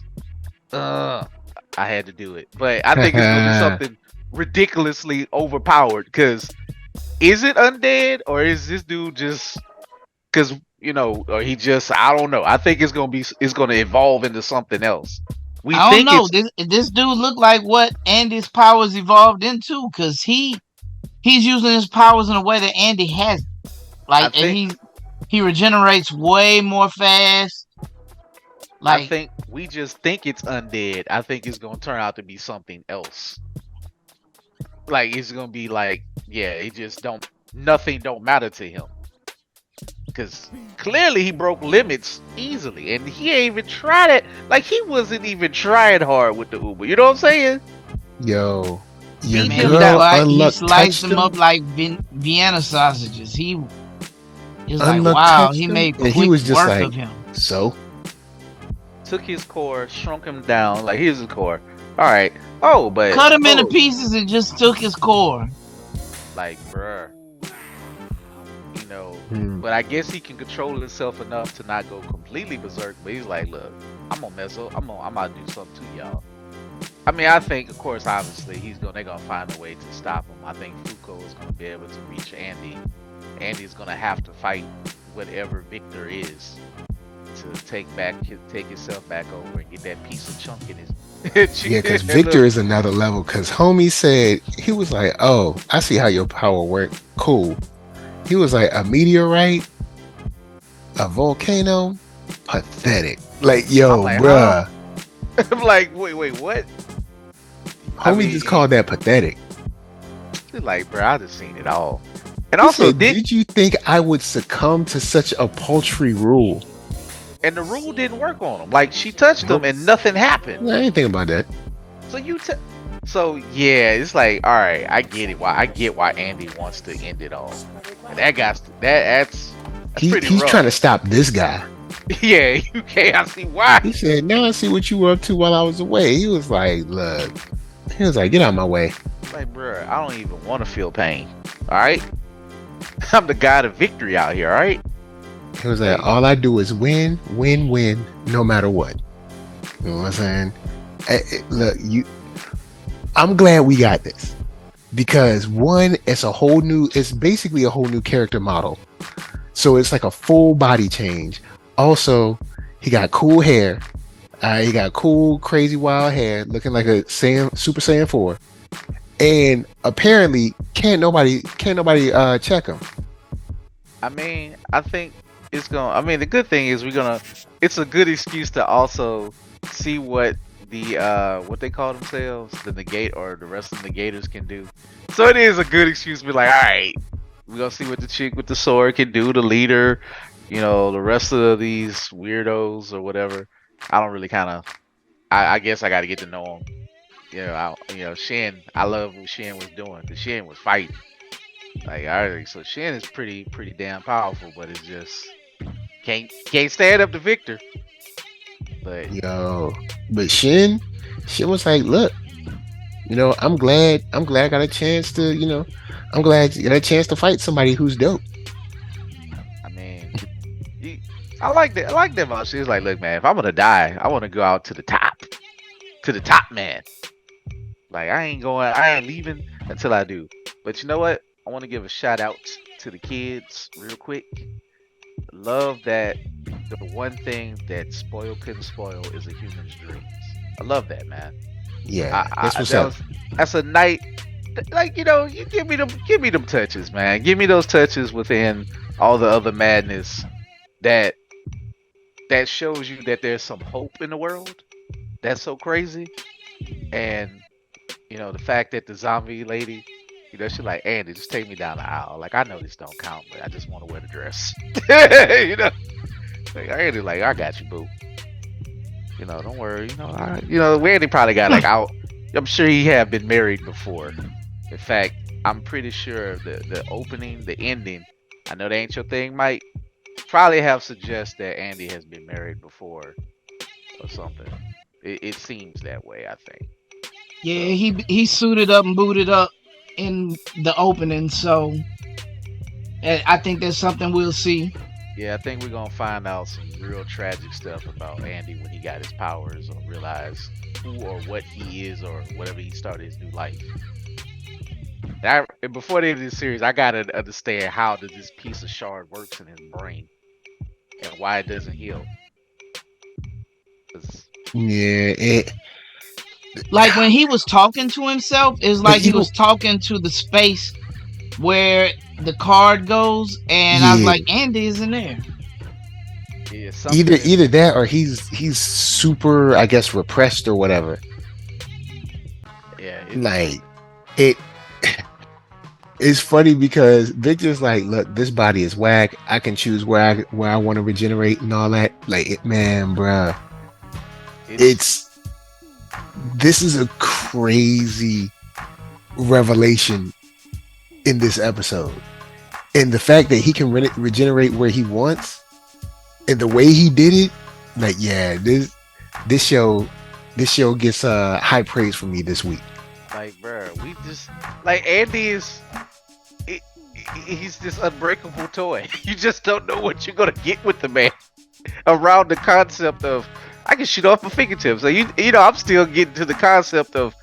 I had to do it, but I think it's gonna be something ridiculously overpowered. Because is it undead or is this dude just because or he just, I don't know. I think it's gonna evolve into something else. I don't know. This dude looked like what Andy's powers evolved into, because he's using his powers in a way that Andy hasn't. Like, and he regenerates way more fast. Like, I think we just think it's undead. I think it's gonna turn out to be something else. Like, it's gonna be like, yeah, it just nothing don't matter to him. Because clearly he broke limits easily, and he ain't even tried it. Like, he wasn't even trying hard with the Uber. You know what I'm saying? Yo, your he girl Unluck sliced touched him up like Vienna sausages. He was like, Unluck wow, touched he him, made and quick he was just work like, of him. so Took his core, shrunk him down. Like, here's his core. All right. Oh, but Cut him into pieces and just took his core. like, bruh. But I guess he can control himself enough to not go completely berserk. But he's like, look, I'm gonna mess up. I'm gonna do something to y'all. I mean, I think, of course, obviously, they're gonna find a way to stop him. I think Fuko is gonna be able to reach Andy. Andy's gonna have to fight whatever Victhor is to take himself back over and get that piece of chunk in his. yeah, because Victhor is another level. Because homie said, he was like, oh, I see how your power works. Cool. He was like, a meteorite, a volcano, pathetic. Like, yo, like, bruh. Huh? I'm like, wait, what? Homie just called that pathetic. Like, bro, I just seen it all. And He also, said, did you think I would succumb to such a paltry rule? And the rule didn't work on him. Like, she touched him and nothing happened. I ain't think about that. So so yeah, it's like, all right, I get it. I get why Andy wants to end it all. And that's pretty He's rough. trying to stop this guy. Yeah, you can't. I see why. He said, now I see what you were up to while I was away. He was like, look. He was like, get out of my way. Like, bro, I don't even want to feel pain. All right? I'm the god of victory out here, all right? He was like, all I do is win, no matter what. You know what I'm saying? Look, I'm glad we got this. Because one, it's basically a whole new character model. So it's like a full body change. Also, he got cool hair. He got cool, crazy, wild hair, looking like a Super Saiyan 4. And apparently, can't nobody check him. I mean, I think the good thing is it's a good excuse to also see what the what they call themselves, the negate or the rest of the negators can do. So it is a good excuse to be like, all right, we're gonna see what the chick with the sword can do, the leader, the rest of these weirdos or whatever. I don't really kind of. I guess I got to get to know them. Shin. I love what Shin was doing. Cause Shin was fighting. Like, all right, so Shin is pretty damn powerful, but it's just can't stand up to Victhor. But but Shin was like, look, I'm glad I got a chance to, I'm glad you got a chance to fight somebody who's dope. I mean, I like that. I like that about Shin. It's like, look, man, if I'm gonna die, I want to go out to the top man. Like, I ain't leaving until I do. But you know what? I want to give a shout out to the kids real quick. Love that the one thing that spoil couldn't spoil is a human's dreams. I love that, man. Yeah, that's what's up. That's a night. Like, you give me them touches, man. Give me those touches within all the other madness that shows you that there's some hope in the world. That's so crazy. And the fact that the zombie lady, she's like, Andy, just take me down the aisle. Like, I know this don't count, but I just want to wear the dress. Like, Andy, like, I got you, boo. Don't worry. Andy probably got like out. I'm sure he had been married before. In fact, I'm pretty sure the opening, the ending. I know that ain't your thing, Mike. Probably have suggest that Andy has been married before or something. It seems that way, I think. Yeah, he suited up and booted up in the opening, so I think that's something we'll see. Yeah, I think we're gonna find out some real tragic stuff about Andy when he got his powers or realize who or what he is or whatever he started his new life. Before the end of this series, I gotta understand how does this piece of shard works in his brain and why it doesn't heal. Yeah, like when he was talking to himself, it's like he was talking to the space where the card goes, and I was like, Andy isn't there. Yeah, either that or he's super, I guess, repressed or whatever. Yeah, it's funny because Victor's like, look, this body is whack. I can choose where I want to regenerate and all that. Like, man, bruh. This is a crazy revelation in this episode, and the fact that he can regenerate where he wants and the way he did it, like, yeah, this show gets high praise from me this week. Like, bro, we just like Andy is. He's this unbreakable toy. You just don't know what you're gonna get with the man. Around the concept of I can shoot off my fingertips. So I'm still getting to the concept of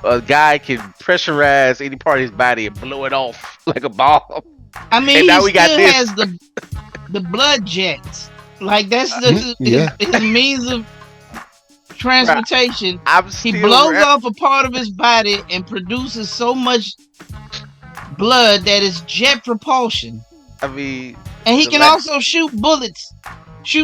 a guy can pressurize any part of his body and blow it off like a bomb. I mean, he still has the blood jets. Like, that's his means of transportation. He blows off a part of his body and produces so much blood that is jet propulsion. I mean, and he can also shoot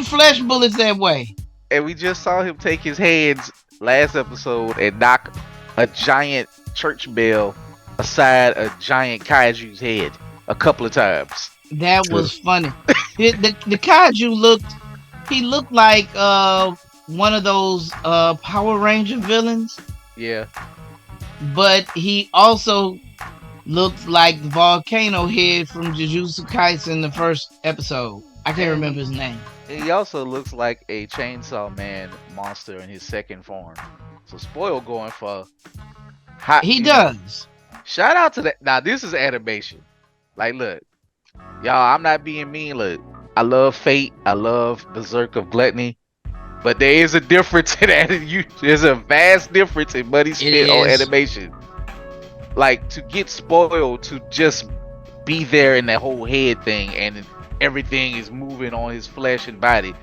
flesh bullets that way. And we just saw him take his hands last episode and knock a giant church bell aside a giant kaiju's head a couple of times. That was funny. the kaiju looked like one of those Power Ranger villains. Yeah. But he also looked like the volcano head from Jujutsu Kaisen, the first episode. I can't remember his name. He also looks like a Chainsaw Man monster in his second form. So Spoil going for hot. He does. Shout out to that. Now this is animation. Like, look, y'all, I'm not being mean. Look, I love Fate. I love Berserk of Gluttony. But there is a difference in that. There's a vast difference in money spent on animation. Like, to get Spoiled to just be there in that whole head thing and everything is moving on his flesh and body.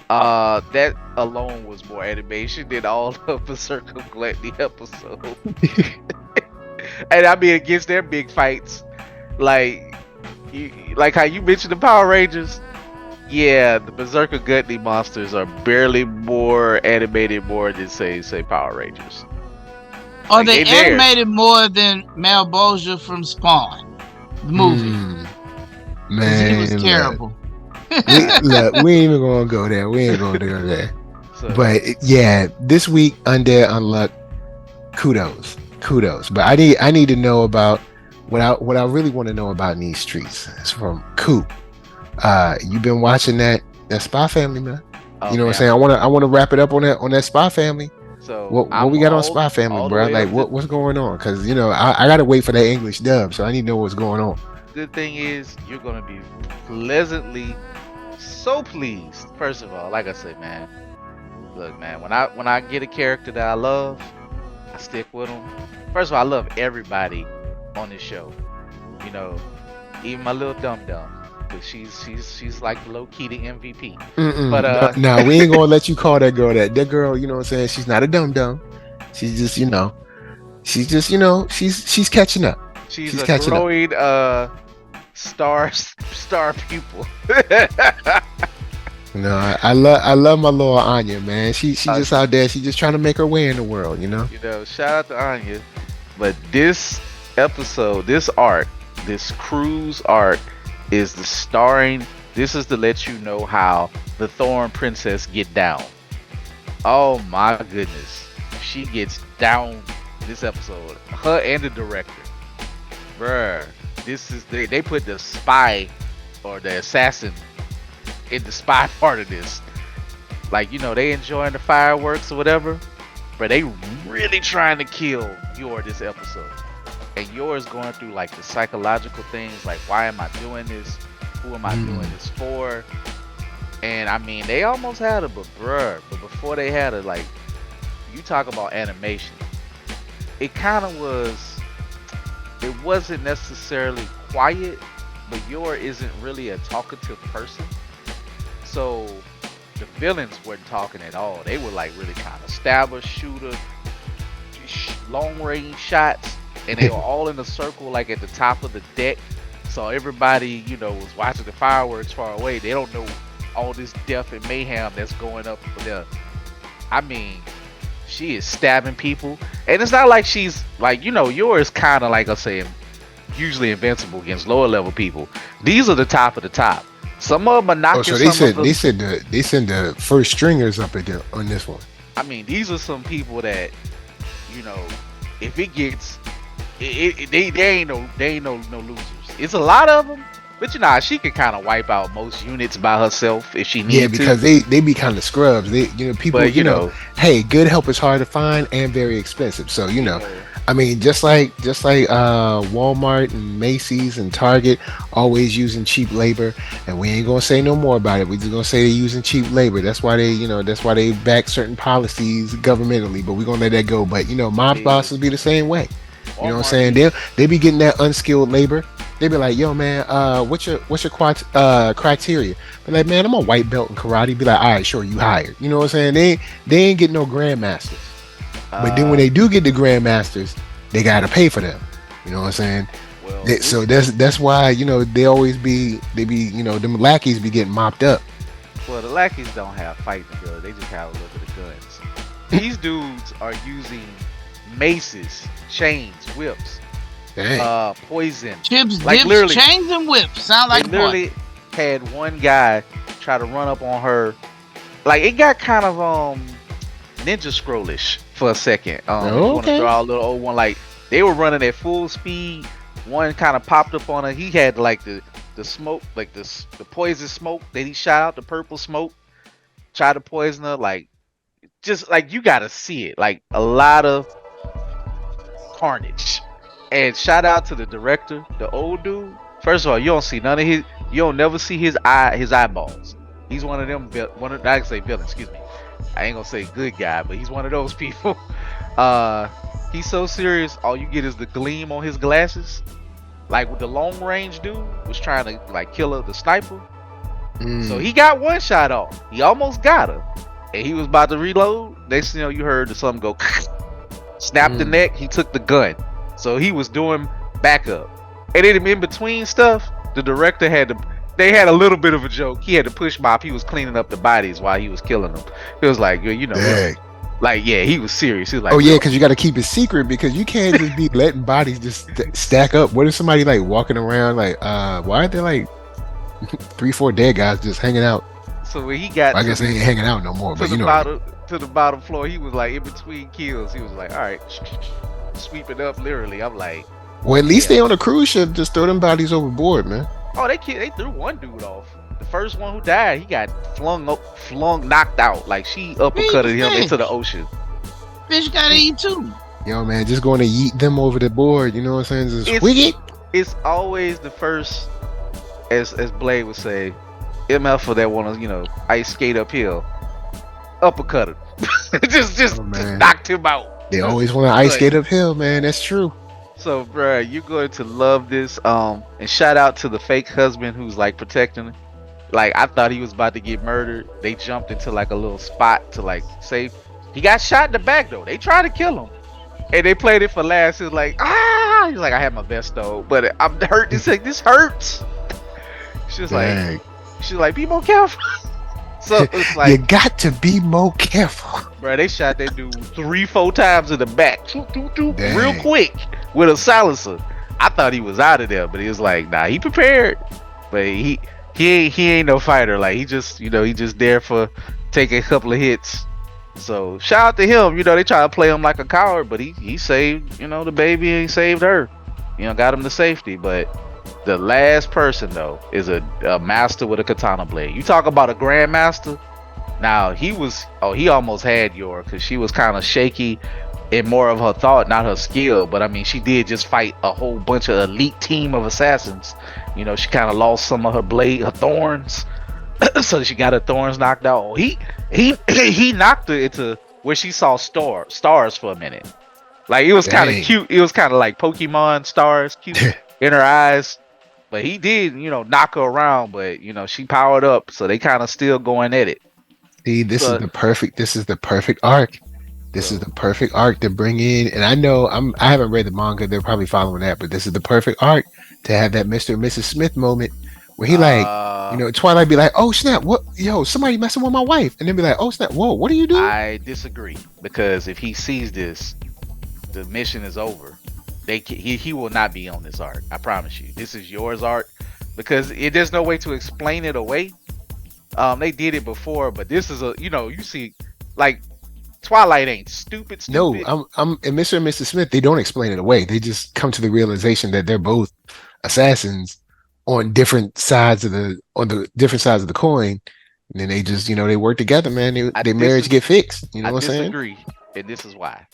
That alone was more animation than all of Berserk of Gluttony episodes. And I mean, against their big fights, like how you mentioned the Power Rangers, Yeah, the Berserker Gluttony monsters are barely more animated more than say Power Rangers. Are Like, they they there. animated more than Malbolgia from Spawn, the movie? Because he was Man, terrible. we ain't even gonna go there. We ain't gonna go there. So, But yeah, this week Undead Unluck, kudos. But I need to know about what I really want to know about in these streets. It's from COOP. You've been watching that Spy Family, man. You know what I'm saying? I want to wrap it up on that Spy Family. So What we got on Spy Family, bro? Like what's going on? Because I gotta wait for that English dub, so I need to know what's going on. Good thing is you're gonna be pleasantly so pleased. First of all, like I said, man, look, man, when I get a character that I love, I stick with them. First of all, I love everybody on this show. You know, even my little dum dum. But she's like low key the MVP. But no, we ain't gonna let you call that girl that. That girl, you know what I'm saying? She's not a dum dum. She's just she's catching up. She's a growing star pupil. I love my little Anya, man. She's just out there. She's just trying to make her way in the world, you know. Shout out to Anya. But this episode, this cruise arc is the starring. This is to let you know how the Thorn princess get down. Oh my goodness, she gets down this episode. Her and the director, bruh. This is they put the spy or the assassin in the spy part of this. Like, they enjoying the fireworks or whatever, but they really trying to kill Yor this episode. And Yor is going through like the psychological things, like, why am I doing this? Who am I doing this for? And I mean, they almost had her, but before they had her, like, you talk about animation, it kind of was, it wasn't necessarily quiet, but Yor isn't really a talkative person. So the villains weren't talking at all. They were like really kind of stabber, shooter, long range shots. And they were all in a circle, like at the top of the deck. So everybody, was watching the fireworks far away. They don't know all this death and mayhem that's going up there. I mean, she is stabbing people. And it's not like she's, like, yours kind of, like I said, usually invincible against lower level people. These are the top of the top. Some of them are knocking. Oh, so they send the first stringers up at on this one. I mean, these are some people that, if it gets... they ain't no losers. It's a lot of them, but she can kind of wipe out most units by herself if she needs to. Yeah, because they be kind of scrubs. They people. But, hey, good help is hard to find and very expensive. So I mean, just like Walmart and Macy's and Target always using cheap labor, and we ain't gonna say no more about it. We just gonna say they're using cheap labor. That's why they back certain policies governmentally. But we gonna let that go. But mob bosses be the same way. You know what I'm saying? They be getting that unskilled labor. They be like, yo, man, what's your criteria? Be like, man, I'm a white belt in karate. Be like, all right, sure, you hired. You know what I'm saying? They ain't getting no grandmasters. But then when they do get the grandmasters, they gotta pay for them. You know what I'm saying? Well, so that's why they always be them lackeys be getting mopped up. Well, the lackeys don't have fighting ability. They just have a little bit of guns. These dudes are using maces, chains, whips, poison, chips, like dips, literally chains, and whips. Sound like they literally had one guy try to run up on her. Like, it got kind of Ninja Scrollish for a second. Want to throw out a little old one. Like, they were running at full speed. One kind of popped up on her. He had like the smoke, like the poison smoke that he shot out, the purple smoke. Tried to poison her. Like, just like, you gotta see it. Like, a lot of carnage. And shout out to the director, the old dude. First of all, you don't see none of his. You don't never see his eyeballs. He's one of them. I can say villain. Excuse me. I ain't gonna say good guy, but he's one of those people. He's so serious. All you get is the gleam on his glasses. Like, with the long range dude was trying to like kill her, the sniper. So he got one shot off. He almost got her, and he was about to reload. Next thing you heard something go, snap the neck. He took the gun, so he was doing backup. And then in between stuff, the director had to they had a little bit of a joke. He had to push mop. He was cleaning up the bodies while he was killing them. It was like, you know, Dang. like, yeah, he was serious. He was like, Oh yeah, because you got to keep it secret because you can't just be letting bodies just stack up. What if somebody like walking around like, why are there like 3-4 dead guys just hanging out? So when he got, I guess they ain't hanging out no more. But you know, to the bottom floor, he was like in between kills. He was like, all right, sweep it up. Literally, I'm like, well, at least they on a cruise ship. Just throw them bodies overboard, man. oh, they threw one dude off. The first one who died, he got flung, knocked out. Like she uppercutted him into the ocean. Fish gotta eat too. Yo, man, just going to yeet them over the board. You know what I'm saying? Just wig it. It's always the first, as Blade would say, MF for that one, you know, ice skate uphill, uppercut him, just knocked him out. They always want to ice skate uphill, man. That's true. So, bruh, you're going to love this. And shout out to the fake husband who's like protecting him. Like, I thought he was about to get murdered. They jumped into like a little spot to like save. He got shot in the back though. They tried to kill him, and they played it for laughs. He's like, ah, he's like, I had my vest though, but I'm hurt. This hurts. She's like, be more careful. So it's like, you got to be more careful, bro. They shot that dude 3-4 times in the back, real quick with a silencer. I thought he was out of there, but he was like, nah, he prepared, but he ain't no fighter. Like he just there for taking a couple of hits. So shout out to him. You know, they try to play him like a coward, but he saved, you know, the baby, and he saved her. You know, got him to safety. But the last person though is a master with a katana blade. You talk about a grandmaster. Now he almost had Yor because she was kind of shaky in more of her thought, not her skill. But I mean, she did just fight a whole bunch of elite team of assassins. You know, she kind of lost some of her thorns. So she got her thorns knocked out. He knocked her into where she saw stars for a minute. Like it was kind of cute. It was kind of like Pokemon stars, cute in her eyes. But he did, you know, knock her around. But you know, she powered up, so they kind of still going at it. See, this is the perfect arc. This is the perfect arc to bring in. And I know I haven't read the manga. They're probably following that, but this is the perfect arc to have that Mr. and Mrs. Smith moment where he Twilight be like, oh snap, what, yo, somebody messing with my wife, and then be like, oh snap, whoa, what are you doing? I disagree, because if he sees this, the mission is over. He will not be on this arc. I promise you. This is yours arc, because there's no way to explain it away. They did it before, but this is you see, like Twilight ain't stupid. No, I'm and Mr. and Mrs. Smith, they don't explain it away. They just come to the realization that they're both assassins on different sides of the coin, and then they just they work together, man. Their marriage get fixed. You know what I'm saying? I disagree, and this is why.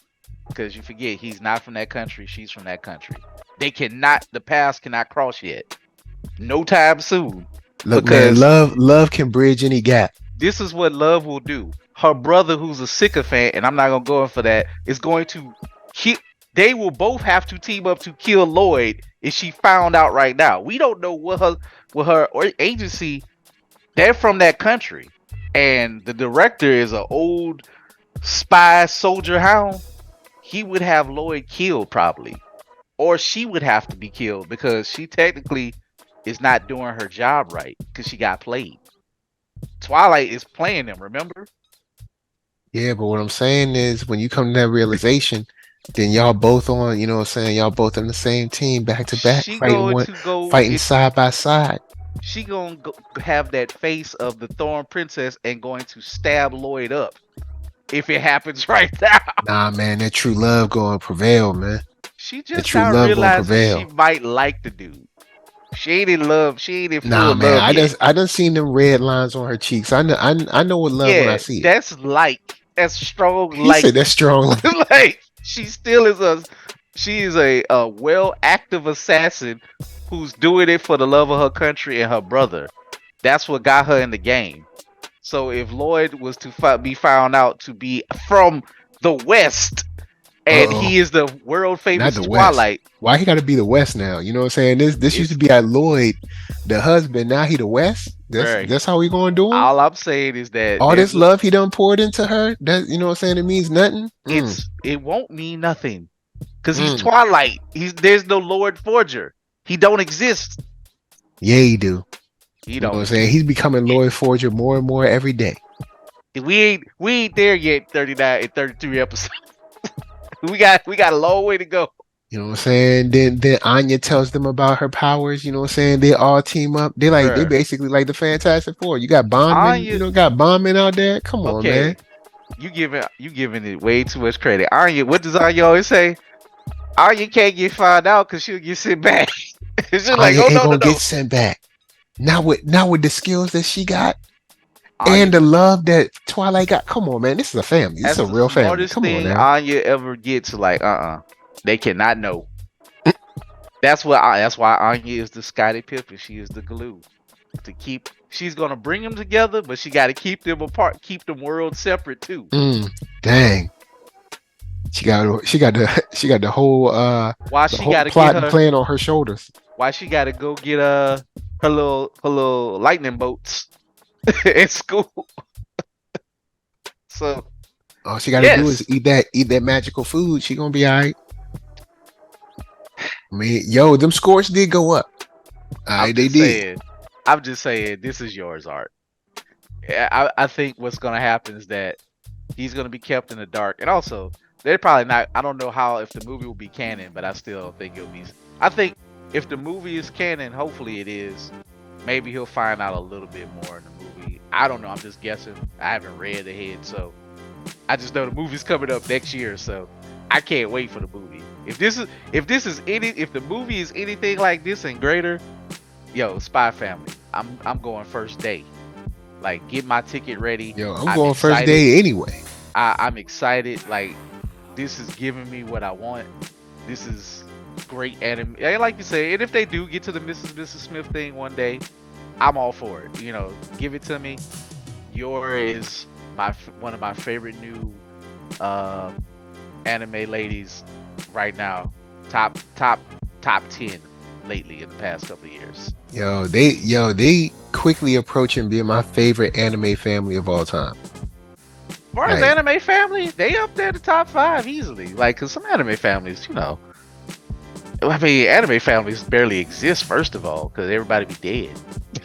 Because you forget he's not from that country, she's from that country. The paths cannot cross yet. No time soon. Look, man, love can bridge any gap. This is what love will do. Her brother, who's a sycophant, and I'm not gonna go in for that, is going to they will both have to team up to kill Lloyd if she found out right now. We don't know what her agency, they're from that country. And the director is an old spy soldier hound. He would have Lloyd killed probably. Or she would have to be killed because she technically is not doing her job right because she got played. Twilight is playing them, remember? Yeah, but what I'm saying is when you come to that realization, then y'all both on, you know what I'm saying? Y'all both on the same team, back to back, fighting side by side. She gonna have that face of the Thorn Princess and going to stab Lloyd up if it happens right now. Nah, man, that true love gonna prevail, man. She just now realizing she might like the dude. She ain't in love. She ain't in full love. Nah, man, I done seen them red lines on her cheeks. I know what love when I see it. That's strong. He said that's strong. Like she still is a well active assassin who's doing it for the love of her country and her brother. That's what got her in the game. So if Lloyd was to be found out to be from the West, and he is the world famous Twilight. West. Why he got to be the West now? You know what I'm saying? This used to be at Lloyd, the husband. Now he the West. That's how we going to do him. All I'm saying is that all this love he done poured into her. That you know what I'm saying? It means nothing. It won't mean nothing because he's Twilight. There's no Lord Forger. He don't exist. Yeah, he do. He You know what I'm don't. saying? He's becoming Lloyd Forger more and more every day. We ain't there yet. 39 and 33 episodes. we got a long way to go. You know what I'm saying? Then Anya tells them about her powers. You know what I'm saying? They all team up. They Bruh. basically like the Fantastic Four. You got Bondman. Anya, Got Bondman out there. Come on, man. okay, you giving it way too much credit. Anya, what does Anya always say? Anya can't get found out because she'll get sent back. It's just like, Anya oh ain't no, no, gonna no. get sent back. Not with the skills that she got Anya, and the love that Twilight got. Come on, man. This is a family. This is that's a the real family. smartest Come on thing now. Anya ever gets. Like, they cannot know. That's why Anya is the Scottie Pippen. She is the glue to keep. She's gonna bring them together, but she got to keep them apart, keep them worlds separate too. Dang. She got the whole Why the she whole got to plot get and her? plan on her shoulders. Why she got to go get her little lightning boats in school? So All she gotta do is yes, eat that magical food. She gonna be all right. I mean, yo, them scores did go up. All right, they did. I'm just saying, this is yours, Art. I think what's gonna happen is that he's gonna be kept in the dark, and also they're probably not. I don't know how if the movie will be canon, but I still think it'll be. I think if the movie is canon, hopefully it is. Maybe he'll find out a little bit more in the movie. I don't know. I'm just guessing. I haven't read ahead, so I just know the movie's coming up next year, so I can't wait for the movie. If the movie is anything like this and greater, yo, Spy Family, I'm going first day. Like, get my ticket ready. Yo, I'm going first day anyway. I'm excited. Like, this is giving me what I want. This is great anime. Like you say, and if they do get to the Mrs. Smith thing one day, I'm all for it. You know, give it to me. Yor is one of my favorite new anime ladies right now. Top 10 lately in the past couple of years. They quickly approaching being my favorite anime family of all time. As far as anime family, they up there the top 5 easily. Like, cause some anime families, you know, I mean, anime families barely exist, first of all, because everybody be dead.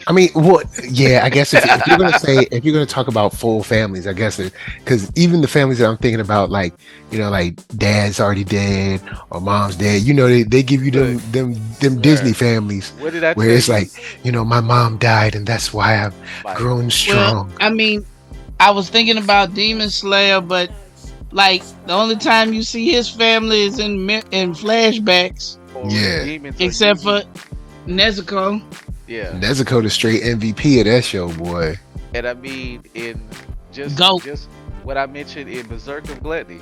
I mean, what? Yeah, I guess if you're gonna talk about full families, I guess because even the families that I'm thinking about, like, you know, like dad's already dead or mom's dead, you know, they give you them Disney families What did I where it's like, you know, my mom died and that's why I've grown strong. Well, I mean, I was thinking about Demon Slayer, but like the only time you see his family is in flashbacks. Yeah, except for Nezuko. Yeah, Nezuko the straight MVP of that show, boy. And I mean, in just what I mentioned in Berserk of Gluttony,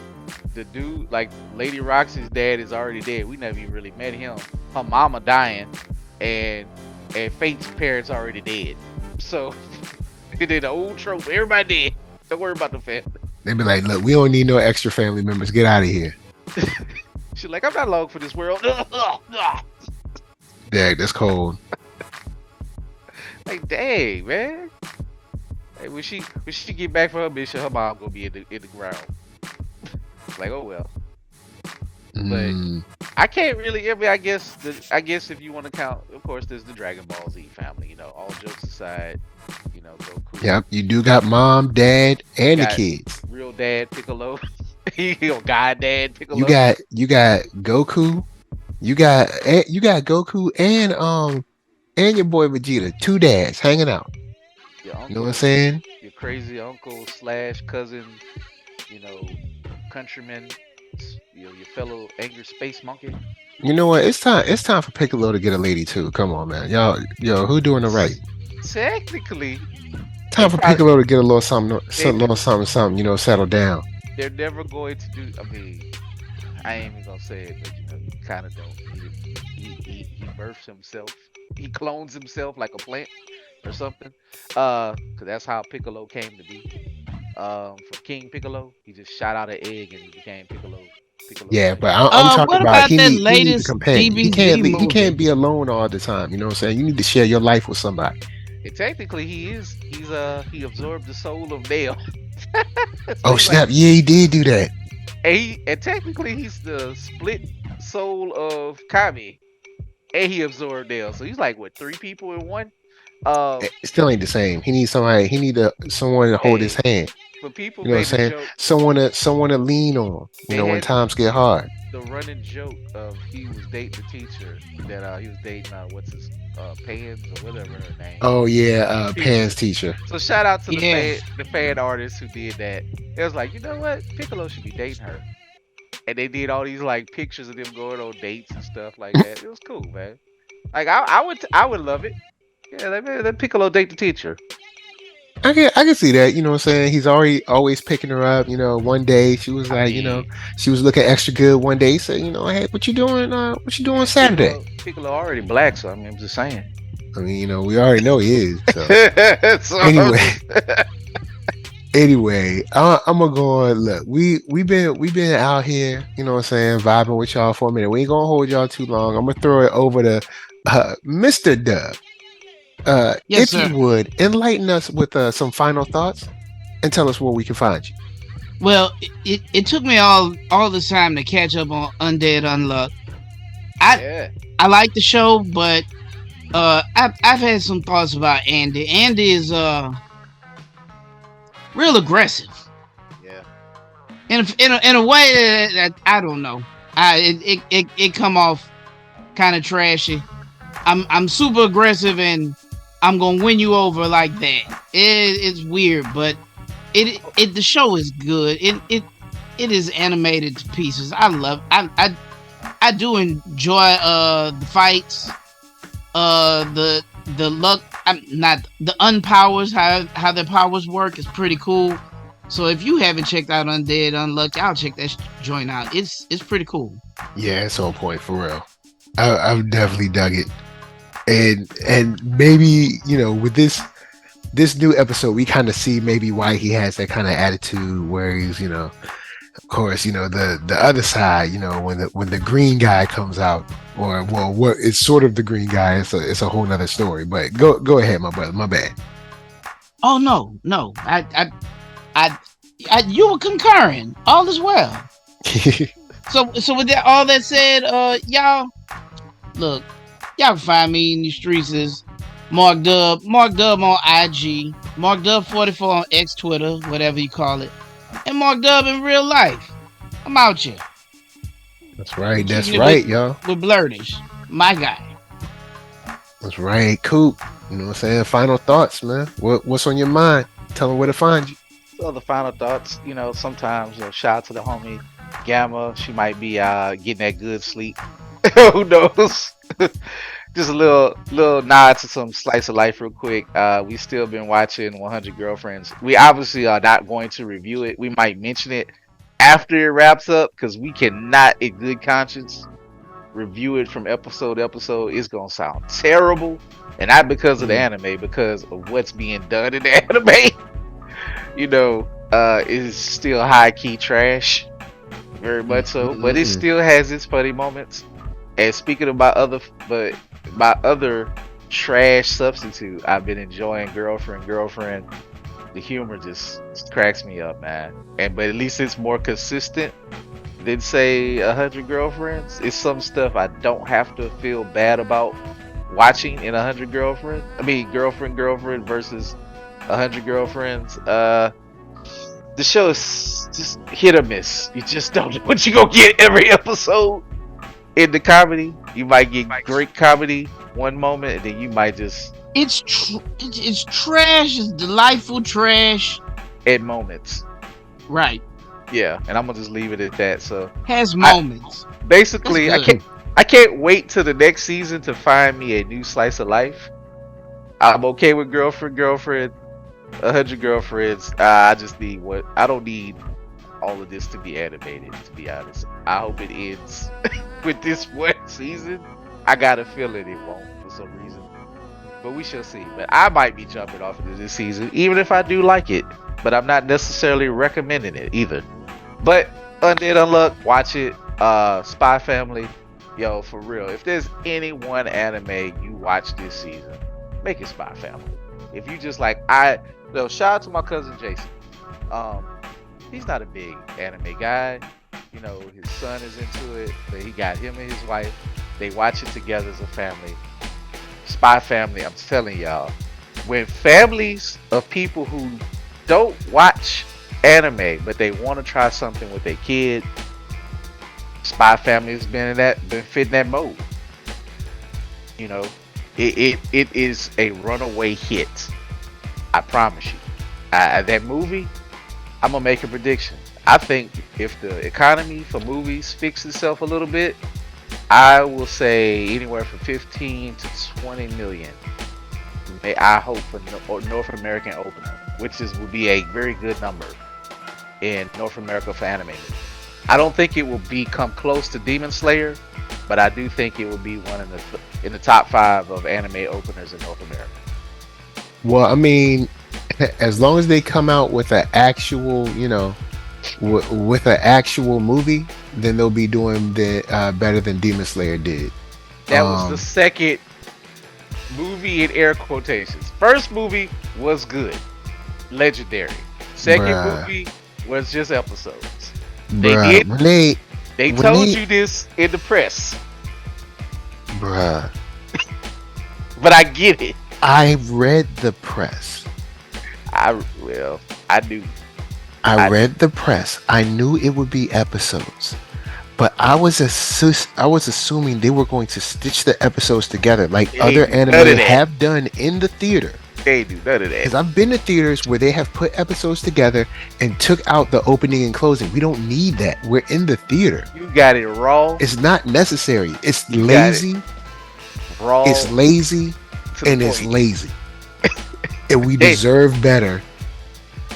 the dude, like Lady Roxy's dad is already dead. We never even really met him. Her mama dying, and Fate's parents already dead. So they did the old trope. Everybody dead. Don't worry about the family. They be like, look, we don't need no extra family members. Get out of here. She's like, I'm not long for this world. Dang, that's cold. Like, dang, man. Hey, when she get back from her mission, her mom gonna be in the ground. Like, oh well. But I can't really. I mean, I guess if you want to count, of course, there's the Dragon Ball Z family. You know, all jokes aside, you know, Goku. Yep, you do got mom, dad, and the kids. Real dad Piccolo. God dad Piccolo. You got Goku. You got Goku and your boy Vegeta. 2 dads hanging out. Uncle, you know what I'm saying? Your crazy uncle / cousin, you know, countryman, your fellow angry space monkey. You know what? It's time for Piccolo to get a lady too. Come on, man. Who doing the right? Technically. Time for Piccolo to get a little something, you know, settle down. They're never going to do. I mean, I ain't even gonna say it, but you know, you kind of don't. He births himself. He clones himself like a plant or something. Cause that's how Piccolo came to be. From King Piccolo, he just shot out an egg and he became Piccolo. Yeah, but I'm talking about he needs a companion. He can't be alone all the time. You know what I'm saying? You need to share your life with somebody. And technically, he absorbed the soul of Nail. Oh snap! Yeah, he did do that. And technically, he's the split soul of Kami, and he absorbed Nail. So he's like what, 3 people in one? Um, It still ain't the same. He needs somebody. He need someone to hold his hey, hand. but people You know made what I'm the saying? joke. Someone to lean on. You They know when had times get hard. the running joke of he was dating the teacher that he was dating what's his Pans or whatever her name, Oh yeah, the Pan's teacher. teacher. So shout out to Yeah. the fan artists who did that. It was like, you know what, Piccolo should be dating her, and they did all these like pictures of them going on dates and stuff like that. It was cool, man. Like I would love it. Yeah, let Piccolo date the teacher. I can see that. You know what I'm saying? He's already always picking her up. You know, one day she was I like, mean, she was looking extra good. One day he said, hey, what you doing? What you doing Saturday? Piccolo already black, so I mean, I'm just saying. I mean, we already know he is. So So anyway, I'm gonna go on. Look, we've been out here, you know what I'm saying, vibing with y'all for a minute. We ain't gonna hold y'all too long. I'm gonna throw it over to Mr. Dub. Yes, If you sir. would enlighten us with some final thoughts and tell us where we can find you. Well, it took me all this time to catch up on Undead Unluck. I yeah, I like the show, but I've had some thoughts about Andy. Andy is real aggressive yeah. in a way that I don't know. It come off kind of trashy. I'm super aggressive and I'm gonna win you over like that. It's weird, but the show is good. It is animated to pieces. I love. I do enjoy the fights. The luck. I'm not the unpowers. How their powers work is pretty cool. So if you haven't checked out Undead Unluck, I'll check that joint out. It's pretty cool. Yeah, it's on point for real. I've definitely dug it, and maybe with this new episode, we kind of see maybe why he has that kind of attitude where he's of course the other side, when the green guy comes out, or well, what it's sort of the green guy. It's a whole nother story. But go ahead, my brother. My bad. Oh no, I you were concurring. All is well. So with all that said, y'all look, y'all can find me in the streets as Mark Dub on IG, Mark Dub 44 on X Twitter, whatever you call it, and Mark Dub in real life. I'm out here. That's right. That's Kicking it right, y'all. with Blurtish, my guy. That's right, Coop. You know what I'm saying? Final thoughts, man. What's on your mind? Tell them where to find you. So the final thoughts, sometimes shout out to the homie Gamma. She might be getting that good sleep. Who knows? Just a little nod to some slice of life real quick. We still been watching 100 Girlfriends. We obviously are not going to review it. We might mention it after it wraps up because we cannot, in good conscience, review it from episode to episode. It's gonna sound terrible, and not because of the anime, because of what's being done in the anime. It's still high key trash, very much so. But it still has its funny moments. And speaking of my other trash substitute, I've been enjoying Girlfriend. The humor just cracks me up, man. But at least it's more consistent than say 100 Girlfriends. It's some stuff I don't have to feel bad about watching in 100 Girlfriends. I mean, Girlfriend versus 100 Girlfriends. The show is just hit or miss. You just don't know what you gonna get every episode. In the comedy, you might get great comedy one moment, and then you might just it's trash. It's delightful trash at moments. Right. Yeah, and I'm gonna just leave it at that. So has moments. Basically, I can't wait till the next season to find me a new slice of life. I'm okay with Girlfriend, 100 Girlfriends. I don't need all of this to be animated, to be honest. I hope it ends with this one season. I got a feeling it won't for some reason, but we shall see. But I might be jumping off into this season, even if I do like it, but I'm not necessarily recommending it either. But Undead Unluck, watch it. Spy Family, yo, for real, if there's any one anime you watch this season, make it Spy Family. If you just like, shout out to my cousin Jason. He's not a big anime guy. His son is into it, but he got him and his wife. They watch it together as a family. Spy Family, I'm telling y'all, when families of people who don't watch anime but they want to try something with their kid, Spy Family has been fitting that mold. You know, it is a runaway hit. I promise you. That movie, I'm gonna make a prediction. I think if the economy for movies fixes itself a little bit, I will say anywhere from 15 to 20 million. I hope for North American opener, which would be a very good number in North America for anime. I don't think it will come close to Demon Slayer, but I do think it will be one in the top 5 of anime openers in North America. Well, I mean, as long as they come out with an actual, you know, with an actual movie, then they'll be doing better than Demon Slayer did. That was the second movie in air quotations. First movie was good, legendary. Second movie was just episodes. They told you this in the press, bruh. But I get it. I read the press. I knew. I read the press. I knew it would be episodes, but I was assuming they were going to stitch the episodes together like other anime have done in the theater. They do none of that. Because I've been to theaters where they have put episodes together and took out the opening and closing. We don't need that. We're in the theater. You got it wrong. It's not necessary. It's lazy. Wrong. It's lazy and it's lazy. And we deserve better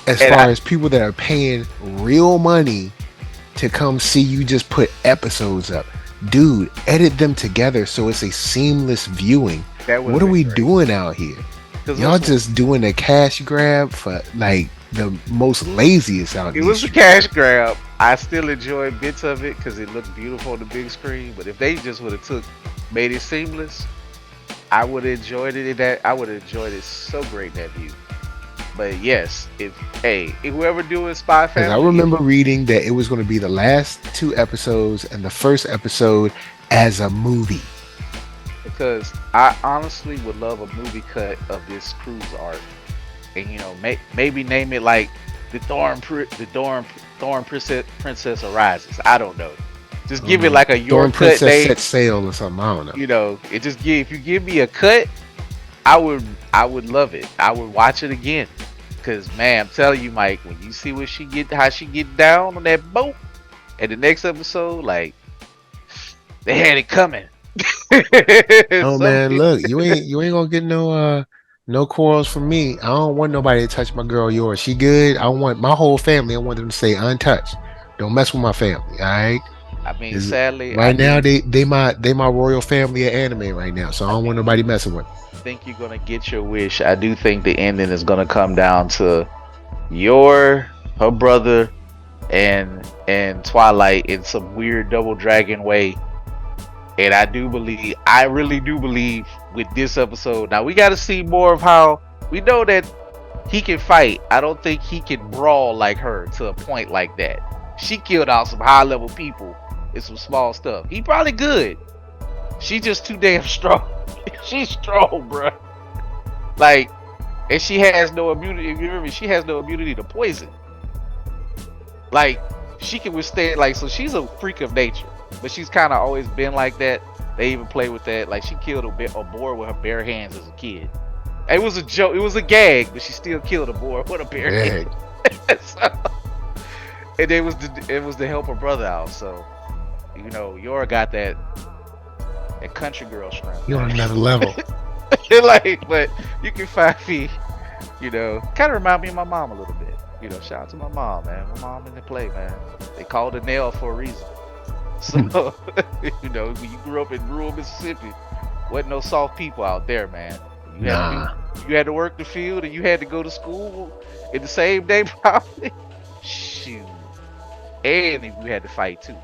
as far as people that are paying real money to come see you just put episodes up. Dude, edit them together so it's a seamless viewing. What are we doing out here? Y'all just doing a cash grab for like the most laziest out there. It was a cash grab. I still enjoy bits of it because it looked beautiful on the big screen. But if they just would have made it seamless, I would have enjoyed it. I would have enjoyed it so great in that view. But yes, if whoever doing Spy Family, I remember reading that it was going to be the last 2 episodes and the first episode as a movie. Because I honestly would love a movie cut of this cruise arc, and you know, maybe name it like the Thorn Princess Arises. I don't know. Just give it like a your Thorn cut Princess name. Set Sail or something. I don't know. You know, if you give me a cut, I would love it. I would watch it again. Cause man, I'm telling you, Mike, when you see how she get down on that boat, and the next episode, like they had it coming. Oh man, look, you ain't gonna get no quarrels from me. I don't want nobody to touch my girl yours. She good. I want my whole family. I want them to stay untouched. Don't mess with my family. All right. I mean, sadly, right now they my royal family of anime right now. So I don't want nobody messing with them. I think you're gonna get your wish. I do think the ending is gonna come down to her brother and Twilight in some weird double dragon way. And I really do believe with this episode. Now we got to see more of how we know that he can fight. I don't think he can brawl like her to a point like that. She killed out some high level people in some small stuff. He probably good. She just too damn strong. She's strong, bruh. Like, and she has no immunity. If you remember, she has no immunity to poison. Like, she can withstand. Like, so she's a freak of nature. But she's kind of always been like that. They even play with that. Like, she killed a boar with her bare hands as a kid. It was a joke. It was a gag, but she still killed a boar with her bare hands. And it was to help her brother out. So, you know, Yora got that country girl strength. You're on another level. Like, but you can find me, you know, kind of remind me of my mom a little bit. You know, shout out to my mom, man. My mom in the play, man. They called her Nell for a reason. So, you know, when you grew up in rural Mississippi, wasn't no soft people out there, man. You had to work the field and you had to go to school in the same day, probably. Shoot. And you had to fight too.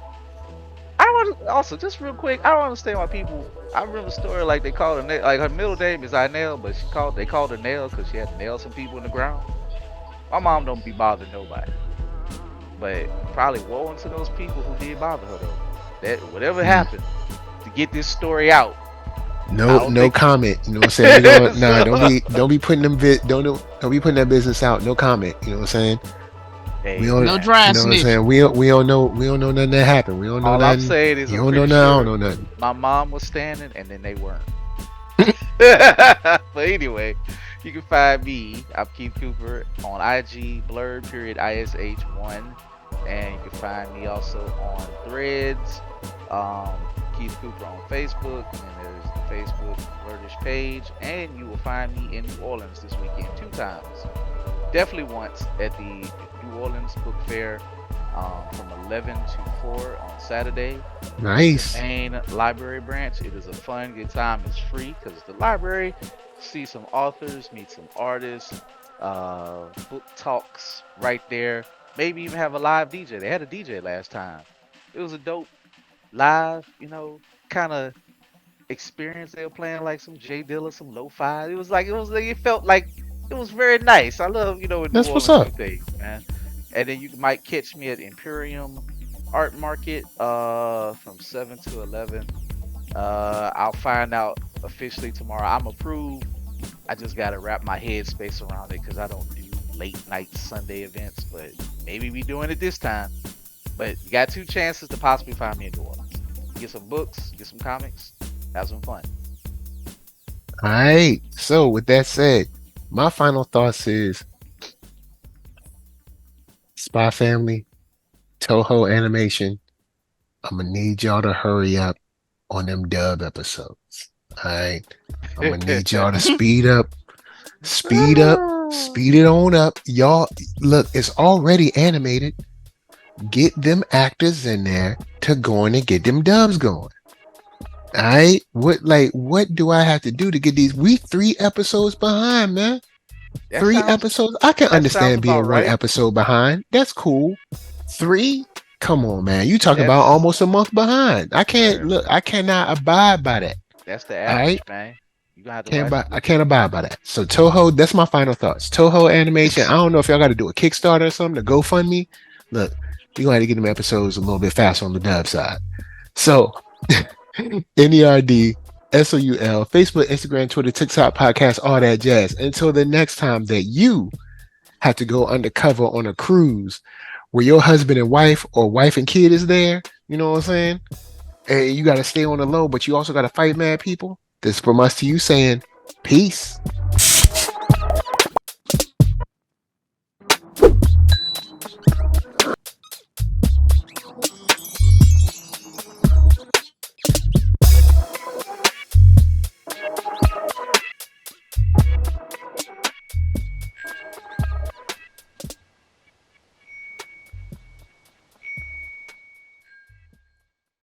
Also, just real quick, I don't understand why people. I remember a story like they called her, like her middle name is Inel, but they called her Nail because she had to nail some people in the ground. My mom don't be bothering nobody, but probably woe unto those people who did bother her though. That whatever happened to get this story out, I No, don't no think. comment. You know what I'm saying? We gonna nah. So, Don't be putting them don't be putting that business out. No comment. You know what I'm saying? We hey don't. No man, dry You know what I'm saying? snitching. We don't know. We don't know nothing that happened. We don't know all I'm nothing. saying is You I'm don't know pretty nothing. I don't sure know nothing. my mom was standing and then they weren't. But anyway, you can find me. I'm Keith Cooper on IG, blurred.ish1, and you can find me also on Threads. Keith Cooper on Facebook, and there's the Facebook Blurdish page, and you will find me in New Orleans this weekend 2 times. Definitely once at the New Orleans Book Fair from 11 to 4 on Saturday. Nice. Main library branch. It is a fun, good time. It's free because it's the library. See some authors, meet some artists, book talks right there. Maybe even have a live DJ. They had a DJ last time. It was a dope live, kind of experience. They were playing like some J Dilla, some lo-fi. It felt like it was very nice. I love, when New That's what's Orleans do up. things, man. And then you might catch me at Imperium Art Market from 7 to 11. I'll find out officially tomorrow. I'm approved. I just gotta wrap my head space around it because I don't do late night Sunday events, but maybe we doing it this time. But you got 2 chances to possibly find me in New Orleans. Get some books, get some comics, have some fun. All right. So with that said, my final thoughts is Spy Family, Toho Animation. I'm gonna need y'all to hurry up on them dub episodes. All right. I'm gonna need y'all to speed up, speed it on up. Y'all, look, it's already animated. Get them actors in there to go in and get them dubs going. All right. What do I have to do to get these? We 3 episodes behind, man. That 3 sounds episodes. I can that sounds understand being about 1 right. episode behind. That's cool. 3? Come on, man. You talking about That's almost a month behind. I can't Bruh, look. I cannot abide by that. that's the All right. average, man. You gonna have to watch I can't abide by that. So Toho, that's my final thoughts. Toho Animation. I don't know if y'all got to do a Kickstarter or something to GoFundMe. Look, you're gonna have to get them episodes a little bit faster on the dub side. So NERDSoul, Facebook, Instagram, Twitter, TikTok, podcast, all that jazz. Until the next time that you have to go undercover on a cruise where your husband and wife or wife and kid is there, you know what I'm saying? And you got to stay on the low, but you also got to fight mad people. This is from us to you saying, peace.